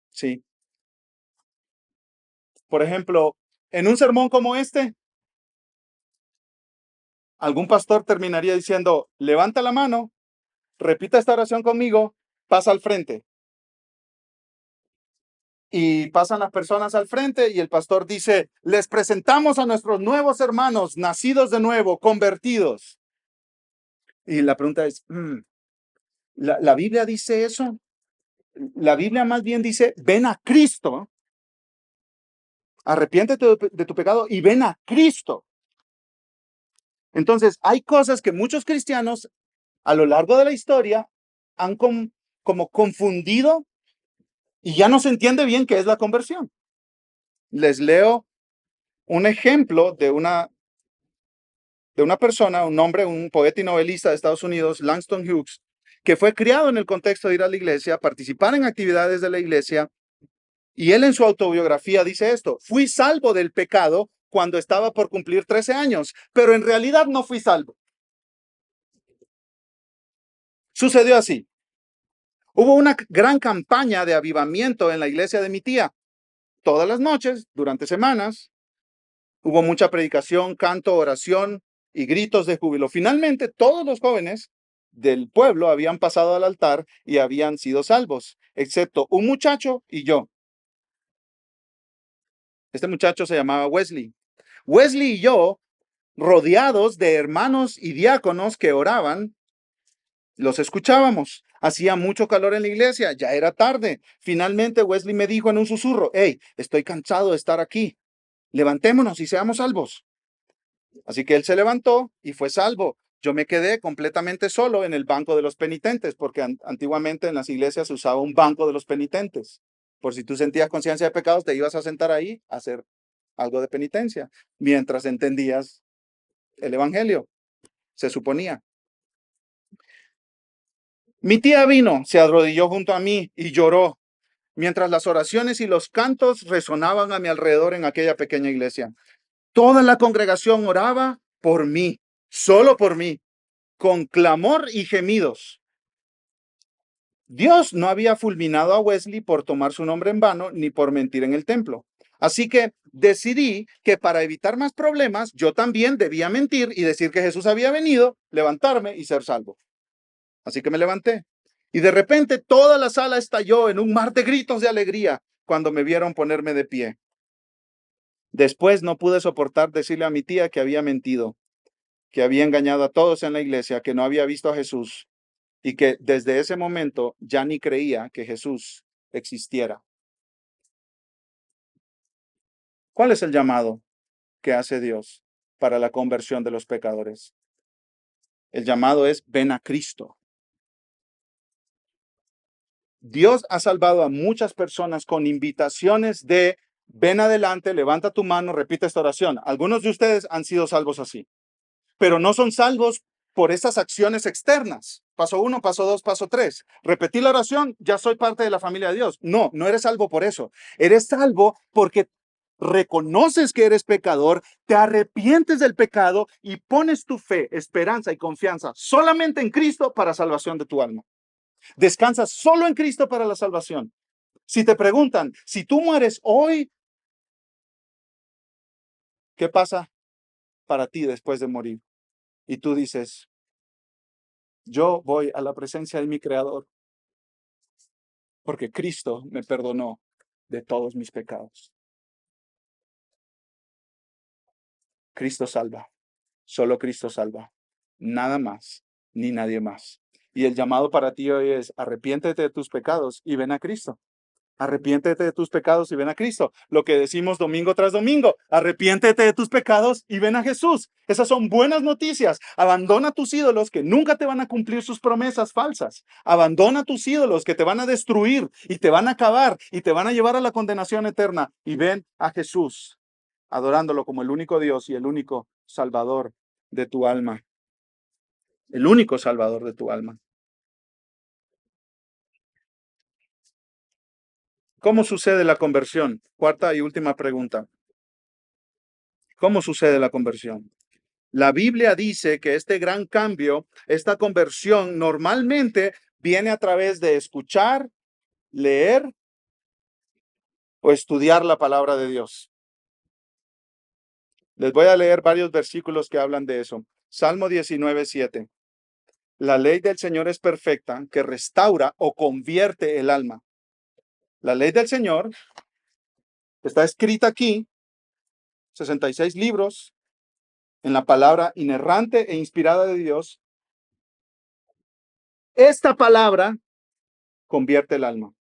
¿sí? Por ejemplo, en un sermón como este, algún pastor terminaría diciendo, levanta la mano, repita esta oración conmigo, pasa al frente. Y pasan las personas al frente y el pastor dice, les presentamos a nuestros nuevos hermanos, nacidos de nuevo, convertidos. Y la pregunta es, ¿la Biblia dice eso? La Biblia más bien dice, ven a Cristo, arrepiéntete de tu pecado y ven a Cristo. Entonces, hay cosas que muchos cristianos a lo largo de la historia han como confundido y ya no se entiende bien qué es la conversión. Les leo un ejemplo de una persona, un hombre, un poeta y novelista de Estados Unidos, Langston Hughes, que fue criado en el contexto de ir a la iglesia, participar en actividades de la iglesia, y él en su autobiografía dice esto: fui salvo del pecado cuando estaba por cumplir 13 años, pero en realidad no fui salvo. Sucedió así. Hubo una gran campaña de avivamiento en la iglesia de mi tía. Todas las noches, durante semanas, hubo mucha predicación, canto, oración y gritos de júbilo. Finalmente, todos los jóvenes del pueblo habían pasado al altar y habían sido salvos, excepto un muchacho y yo. Este muchacho se llamaba Wesley. Wesley y yo, rodeados de hermanos y diáconos que oraban, los escuchábamos. Hacía mucho calor en la iglesia, ya era tarde. Finalmente Wesley me dijo en un susurro, hey, estoy cansado de estar aquí. Levantémonos y seamos salvos. Así que él se levantó y fue salvo. Yo me quedé completamente solo en el banco de los penitentes, porque antiguamente en las iglesias se usaba un banco de los penitentes. Por si tú sentías conciencia de pecados, te ibas a sentar ahí a hacer algo de penitencia, mientras entendías el evangelio, se suponía. Mi tía vino, se arrodilló junto a mí y lloró, mientras las oraciones y los cantos resonaban a mi alrededor en aquella pequeña iglesia. Toda la congregación oraba por mí, solo por mí, con clamor y gemidos. Dios no había fulminado a Wesley por tomar su nombre en vano ni por mentir en el templo. Así que decidí que para evitar más problemas, yo también debía mentir y decir que Jesús había venido, levantarme y ser salvo. Así que me levanté. Y de repente toda la sala estalló en un mar de gritos de alegría cuando me vieron ponerme de pie. Después no pude soportar decirle a mi tía que había mentido, que había engañado a todos en la iglesia, que no había visto a Jesús y que desde ese momento ya ni creía que Jesús existiera. ¿Cuál es el llamado que hace Dios para la conversión de los pecadores? El llamado es: ven a Cristo. Dios ha salvado a muchas personas con invitaciones de ven adelante, levanta tu mano, repite esta oración. Algunos de ustedes han sido salvos así, pero no son salvos por esas acciones externas. Paso 1, paso 2, paso 3. Repetí la oración, ya soy parte de la familia de Dios. No, no eres salvo por eso. Eres salvo porque reconoces que eres pecador, te arrepientes del pecado y pones tu fe, esperanza y confianza solamente en Cristo para salvación de tu alma. Descansas solo en Cristo para la salvación. Si te preguntan, si tú mueres hoy, ¿qué pasa para ti después de morir? Y tú dices, yo voy a la presencia de mi Creador porque Cristo me perdonó de todos mis pecados. Cristo salva, solo Cristo salva, nada más, ni nadie más. Y el llamado para ti hoy es: arrepiéntete de tus pecados y ven a Cristo. Arrepiéntete de tus pecados y ven a Cristo. Lo que decimos domingo tras domingo: arrepiéntete de tus pecados y ven a Jesús. Esas son buenas noticias. Abandona tus ídolos que nunca te van a cumplir sus promesas falsas. Abandona tus ídolos que te van a destruir y te van a acabar y te van a llevar a la condenación eterna. Y ven a Jesús, adorándolo como el único Dios y el único Salvador de tu alma. El único Salvador de tu alma. ¿Cómo sucede la conversión? Cuarta y última pregunta. ¿Cómo sucede la conversión? La Biblia dice que este gran cambio, esta conversión normalmente viene a través de escuchar, leer o estudiar la palabra de Dios. Les voy a leer varios versículos que hablan de eso. Salmo 19:7. La ley del Señor es perfecta, que restaura o convierte el alma. La ley del Señor está escrita aquí, 66 libros, en la palabra inerrante e inspirada de Dios. Esta palabra convierte el alma.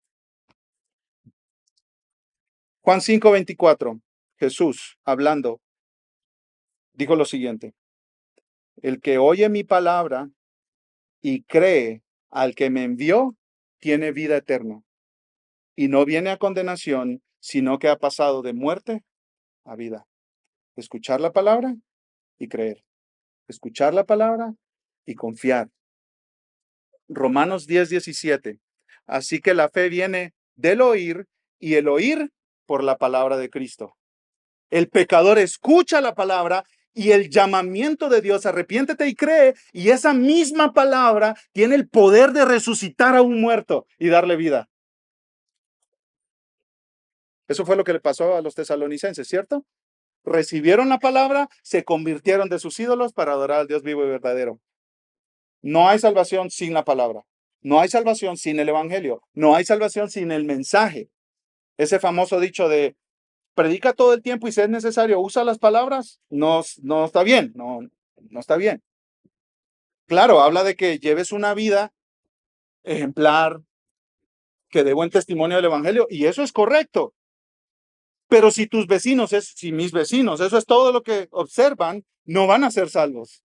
Juan 5:24, Jesús hablando, dijo lo siguiente: el que oye mi palabra y cree al que me envió, tiene vida eterna y no viene a condenación, sino que ha pasado de muerte a vida. Escuchar la palabra y creer. Escuchar la palabra y confiar. Romanos 10:17. Así que la fe viene del oír y el oír por la palabra de Cristo. El pecador escucha la palabra y el llamamiento de Dios, arrepiéntete y cree, y esa misma palabra tiene el poder de resucitar a un muerto y darle vida. Eso fue lo que le pasó a los tesalonicenses, ¿cierto? Recibieron la palabra, se convirtieron de sus ídolos para adorar al Dios vivo y verdadero. No hay salvación sin la palabra. No hay salvación sin el evangelio. No hay salvación sin el mensaje. Ese famoso dicho de predica todo el tiempo y si es necesario usa las palabras, no está bien, no está bien. Claro, habla de que lleves una vida ejemplar, que dé buen testimonio del evangelio, y eso es correcto. Pero si tus vecinos, si mis vecinos, eso es todo lo que observan, no van a ser salvos.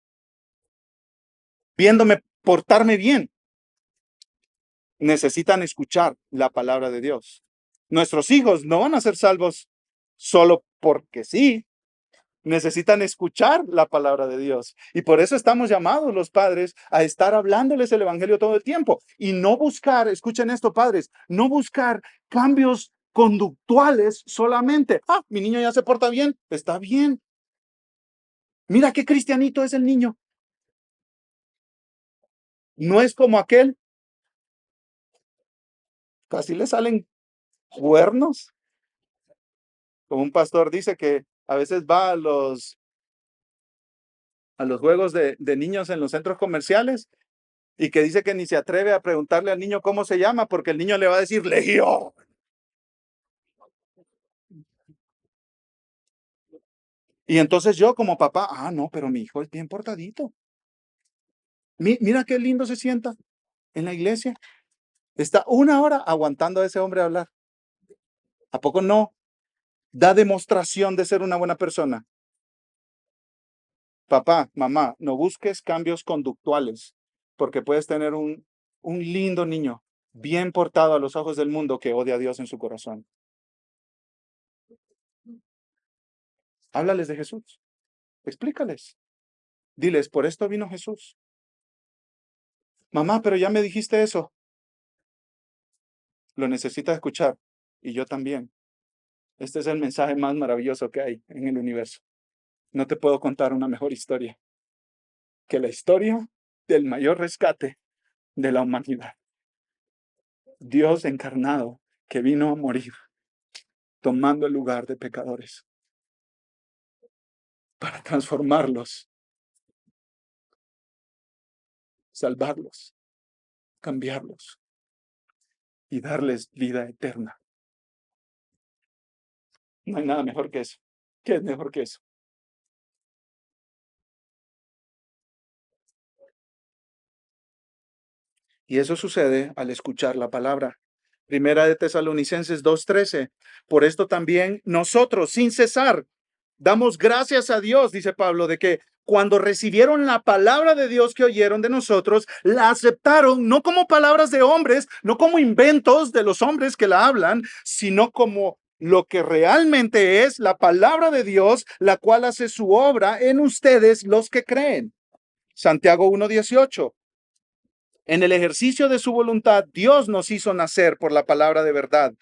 Viéndome portarme bien, necesitan escuchar la palabra de Dios. Nuestros hijos no van a ser salvos solo porque sí, necesitan escuchar la palabra de Dios. Y por eso estamos llamados los padres a estar hablándoles el evangelio todo el tiempo y no buscar, escuchen esto, padres, no buscar cambios conductuales solamente. Ah, mi niño ya se porta bien, está bien. Mira qué cristianito es el niño. No es como aquel, casi le salen cuernos. Como un pastor dice que a veces va a los juegos de niños en los centros comerciales y que dice que ni se atreve a preguntarle al niño cómo se llama porque el niño le va a decir Legión. Y entonces yo como papá, no, pero mi hijo es bien portadito. Mira qué lindo se sienta en la iglesia. Está una hora aguantando a ese hombre hablar. ¿A poco no da demostración de ser una buena persona? Papá, mamá, no busques cambios conductuales porque puedes tener un lindo niño bien portado a los ojos del mundo que odia a Dios en su corazón. Háblales de Jesús. Explícales. Diles, por esto vino Jesús. Mamá, pero ya me dijiste eso. Lo necesitas escuchar. Y yo también. Este es el mensaje más maravilloso que hay en el universo. No te puedo contar una mejor historia que la historia del mayor rescate de la humanidad. Dios encarnado que vino a morir, tomando el lugar de pecadores para transformarlos, salvarlos, cambiarlos y darles vida eterna. No hay nada mejor que eso. ¿Qué es mejor que eso? Y eso sucede al escuchar la palabra. Primera de Tesalonicenses 2:13. Por esto también nosotros, sin cesar, damos gracias a Dios, dice Pablo, de que cuando recibieron la palabra de Dios que oyeron de nosotros, la aceptaron no como palabras de hombres, no como inventos de los hombres que la hablan, sino como lo que realmente es la palabra de Dios, la cual hace su obra en ustedes los que creen. Santiago 1:18. En el ejercicio de su voluntad, Dios nos hizo nacer por la palabra de verdad,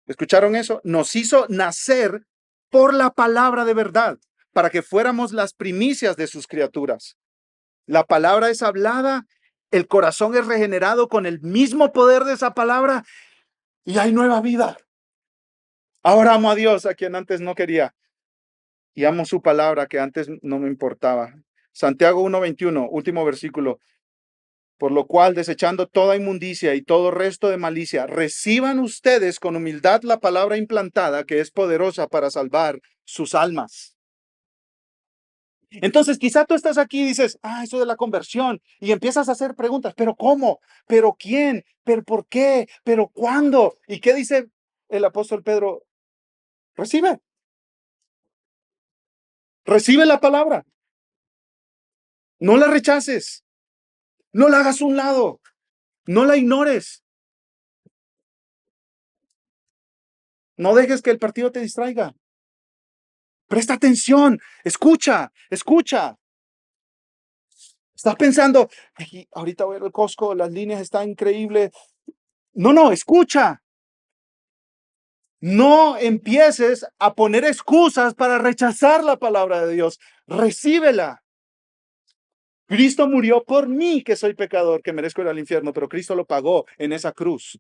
¿Escucharon eso? Nos hizo nacer por la palabra de verdad, para que fuéramos las primicias de sus criaturas. La palabra es hablada, el corazón es regenerado con el mismo poder de esa palabra y hay nueva vida. Ahora amo a Dios, a quien antes no quería, y amo su palabra que antes no me importaba. Santiago 1:21, último versículo. Por lo cual, desechando toda inmundicia y todo resto de malicia, reciban ustedes con humildad la palabra implantada que es poderosa para salvar sus almas. Entonces, quizá tú estás aquí y dices, eso de la conversión, y empiezas a hacer preguntas, pero ¿cómo? ¿Pero quién? ¿Pero por qué? ¿Pero cuándo? ¿Y qué dice el apóstol Pedro? Recibe, recibe la palabra, no la rechaces, no la hagas a un lado, no la ignores, no dejes que el partido te distraiga. Presta atención, escucha, escucha. Estás pensando, "Ay, ahorita voy al Costco, las líneas están increíbles". No, no, escucha. No empieces a poner excusas para rechazar la palabra de Dios. Recíbela. Cristo murió por mí, que soy pecador, que merezco ir al infierno, pero Cristo lo pagó en esa cruz.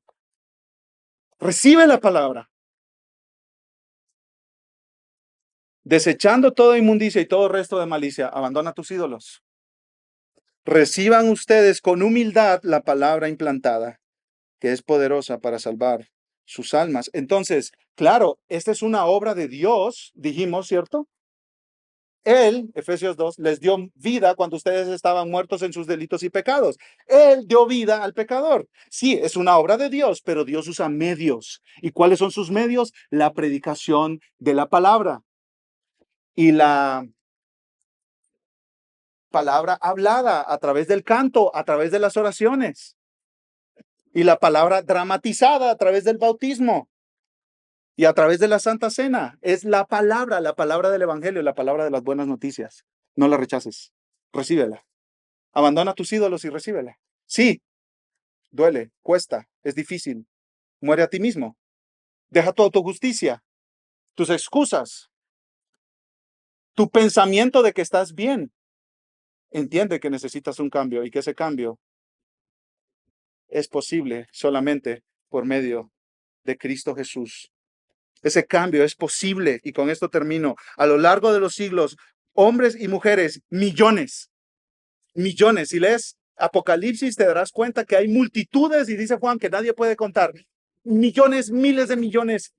Recibe la palabra. Desechando toda inmundicia y todo resto de malicia, abandona tus ídolos. Reciban ustedes con humildad la palabra implantada, que es poderosa para salvar sus almas. Entonces, claro, esta es una obra de Dios, dijimos, ¿cierto? Él, Efesios 2, les dio vida cuando ustedes estaban muertos en sus delitos y pecados. Él dio vida al pecador. Sí, es una obra de Dios, pero Dios usa medios. ¿Y cuáles son sus medios? La predicación de la palabra y la palabra hablada a través del canto, a través de las oraciones y la palabra dramatizada a través del bautismo y a través de la Santa Cena. Es la palabra del Evangelio, la palabra de las buenas noticias. No la rechaces, recíbela. Abandona tus ídolos y recíbela. Sí, duele, cuesta, es difícil. Muere a ti mismo. Deja tu autojusticia, tus excusas, tu pensamiento de que estás bien. Entiende que necesitas un cambio y que ese cambio es posible solamente por medio de Cristo Jesús. Ese cambio es posible, y con esto termino. A lo largo de los siglos, hombres y mujeres, millones, millones. Si lees Apocalipsis, te darás cuenta que hay multitudes, y dice Juan que nadie puede contar, millones, miles de millones,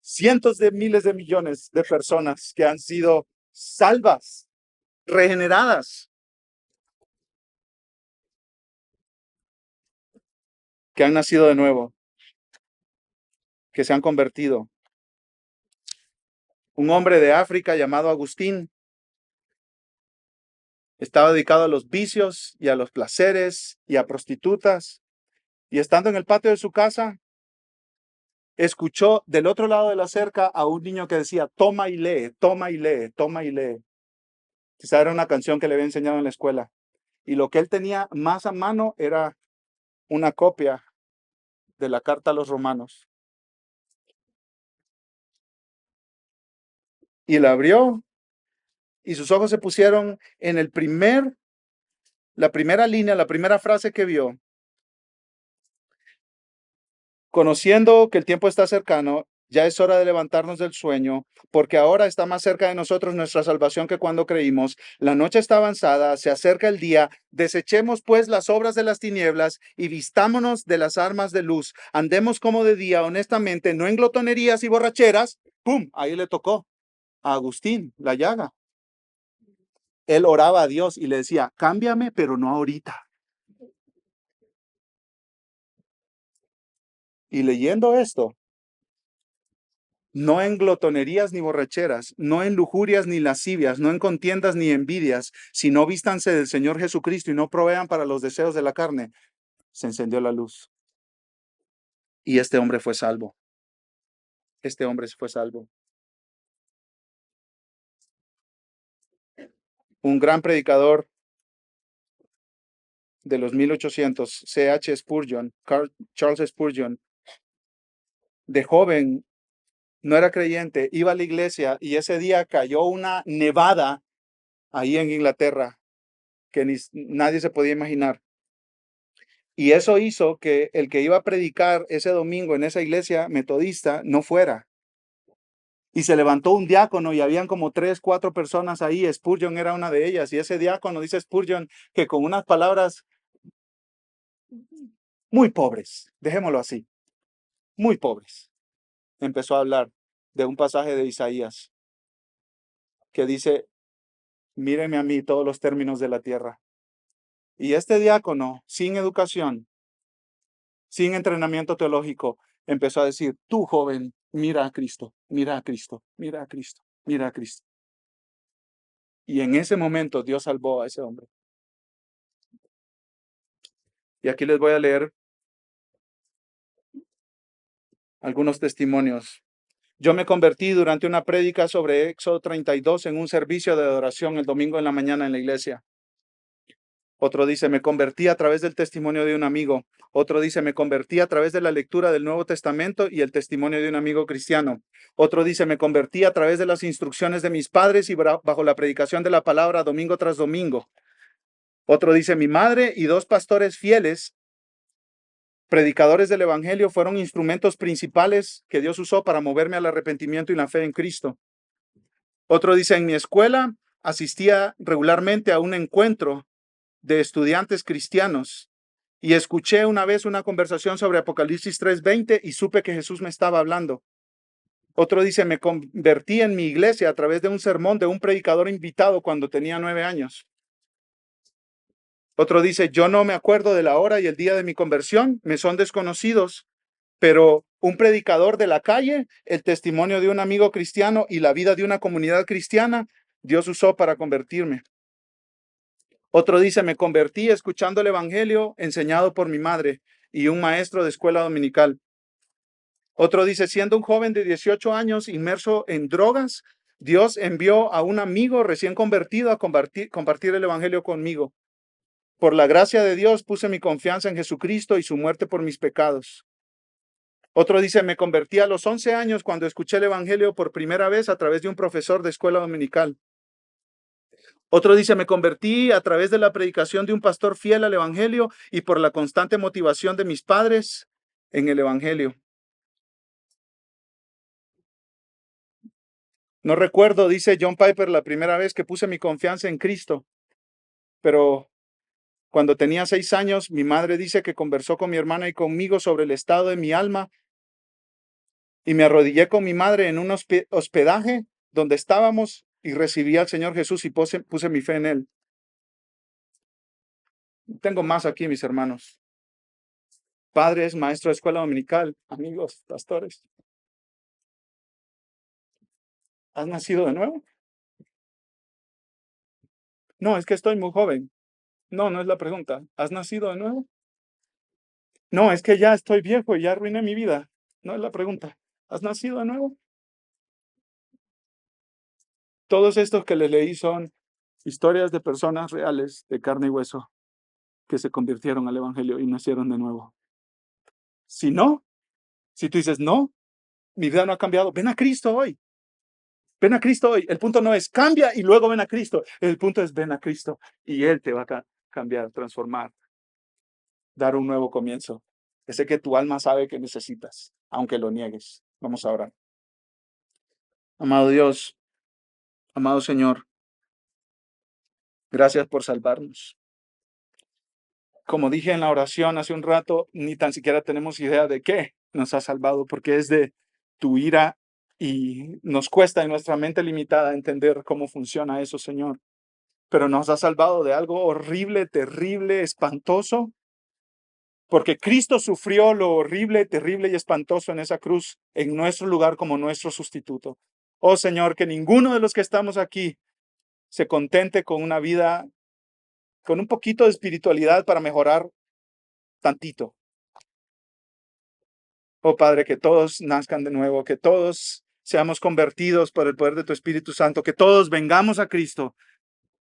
cientos de miles de millones de personas que han sido salvas, regeneradas, que han nacido de nuevo, que se han convertido. Un hombre de África llamado Agustín estaba dedicado a los vicios y a los placeres y a prostitutas, y estando en el patio de su casa, escuchó del otro lado de la cerca a un niño que decía, toma y lee, toma y lee, toma y lee. Esa era una canción que le había enseñado en la escuela. Y lo que él tenía más a mano era una copia de la carta a los romanos. Y la abrió y sus ojos se pusieron en la primera línea, la primera frase que vio. Conociendo que el tiempo está cercano, ya es hora de levantarnos del sueño, porque ahora está más cerca de nosotros nuestra salvación que cuando creímos. La noche está avanzada, se acerca el día. Desechemos pues las obras de las tinieblas y vistámonos de las armas de luz. Andemos como de día, honestamente, no en glotonerías y borracheras. ¡Pum! Ahí le tocó a Agustín la llaga. Él oraba a Dios y le decía, cámbiame, pero no ahorita. Y leyendo esto, no en glotonerías ni borracheras, no en lujurias ni lascivias, no en contiendas ni envidias, sino vístanse del Señor Jesucristo y no provean para los deseos de la carne. Se encendió la luz y este hombre fue salvo. Este hombre fue salvo. Un gran predicador de los 1800, C.H. Spurgeon, Charles Spurgeon, de joven no era creyente, iba a la iglesia y ese día cayó una nevada ahí en Inglaterra que nadie se podía imaginar. Y eso hizo que el que iba a predicar ese domingo en esa iglesia metodista no fuera. Y se levantó un diácono y habían como 3, 4 personas ahí. Spurgeon era una de ellas. Y ese diácono, dice Spurgeon, que con unas palabras muy pobres, dejémoslo así, muy pobres, empezó a hablar de un pasaje de Isaías que dice, míreme a mí todos los términos de la tierra. Y este diácono, sin educación, sin entrenamiento teológico, empezó a decir, tú joven, mira a Cristo, mira a Cristo, mira a Cristo, mira a Cristo. Y en ese momento Dios salvó a ese hombre. Y aquí les voy a leer algunos testimonios. Yo me convertí durante una prédica sobre Éxodo 32 en un servicio de adoración el domingo en la mañana en la iglesia. Otro dice, me convertí a través del testimonio de un amigo. Otro dice, me convertí a través de la lectura del Nuevo Testamento y el testimonio de un amigo cristiano. Otro dice, me convertí a través de las instrucciones de mis padres y bajo la predicación de la palabra domingo tras domingo. Otro dice, mi madre y 2 pastores fieles, predicadores del Evangelio, fueron instrumentos principales que Dios usó para moverme al arrepentimiento y la fe en Cristo. Otro dice, en mi escuela asistía regularmente a un encuentro de estudiantes cristianos y escuché una vez una conversación sobre Apocalipsis 3:20 y supe que Jesús me estaba hablando. Otro dice, me convertí en mi iglesia a través de un sermón de un predicador invitado cuando tenía 9 años. Otro dice, yo no me acuerdo de la hora y el día de mi conversión, me son desconocidos, pero un predicador de la calle, el testimonio de un amigo cristiano y la vida de una comunidad cristiana, Dios usó para convertirme. Otro dice, me convertí escuchando el Evangelio enseñado por mi madre y un maestro de escuela dominical. Otro dice, siendo un joven de 18 años inmerso en drogas, Dios envió a un amigo recién convertido a compartir el Evangelio conmigo. Por la gracia de Dios puse mi confianza en Jesucristo y su muerte por mis pecados. Otro dice, me convertí a los 11 años cuando escuché el Evangelio por primera vez a través de un profesor de escuela dominical. Otro dice, me convertí a través de la predicación de un pastor fiel al Evangelio y por la constante motivación de mis padres en el Evangelio. No recuerdo, dice John Piper, la primera vez que puse mi confianza en Cristo, pero cuando tenía 6 años, mi madre dice que conversó con mi hermana y conmigo sobre el estado de mi alma y me arrodillé con mi madre en un hospedaje donde estábamos y recibí al Señor Jesús y puse mi fe en Él. Tengo más aquí, mis hermanos. Padres, maestro de escuela dominical, amigos, pastores. ¿Has nacido de nuevo? No, es que estoy muy joven. No, no es la pregunta. ¿Has nacido de nuevo? No, es que ya estoy viejo y ya arruiné mi vida. No es la pregunta. ¿Has nacido de nuevo? Todos estos que les leí son historias de personas reales, de carne y hueso, que se convirtieron al Evangelio y nacieron de nuevo. Si no, si tú dices, no, mi vida no ha cambiado, ven a Cristo hoy. Ven a Cristo hoy. El punto no es cambia y luego ven a Cristo. El punto es ven a Cristo y Él te va a cambiar, transformar, dar un nuevo comienzo. Ese que tu alma sabe que necesitas, aunque lo niegues. Vamos a orar. Amado Dios, amado Señor, gracias por salvarnos. Como dije en la oración hace un rato, ni tan siquiera tenemos idea de qué nos ha salvado, porque es de tu ira y nos cuesta en nuestra mente limitada entender cómo funciona eso, Señor. Pero nos ha salvado de algo horrible, terrible, espantoso, porque Cristo sufrió lo horrible, terrible y espantoso en esa cruz en nuestro lugar como nuestro sustituto. Oh Señor, que ninguno de los que estamos aquí se contente con una vida, con un poquito de espiritualidad para mejorar tantito. Oh Padre, que todos nazcan de nuevo, que todos seamos convertidos por el poder de tu Espíritu Santo, que todos vengamos a Cristo,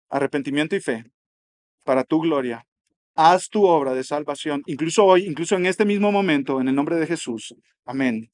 arrepentimiento y fe, para tu gloria. Haz tu obra de salvación, incluso hoy, incluso en este mismo momento, en el nombre de Jesús. Amén.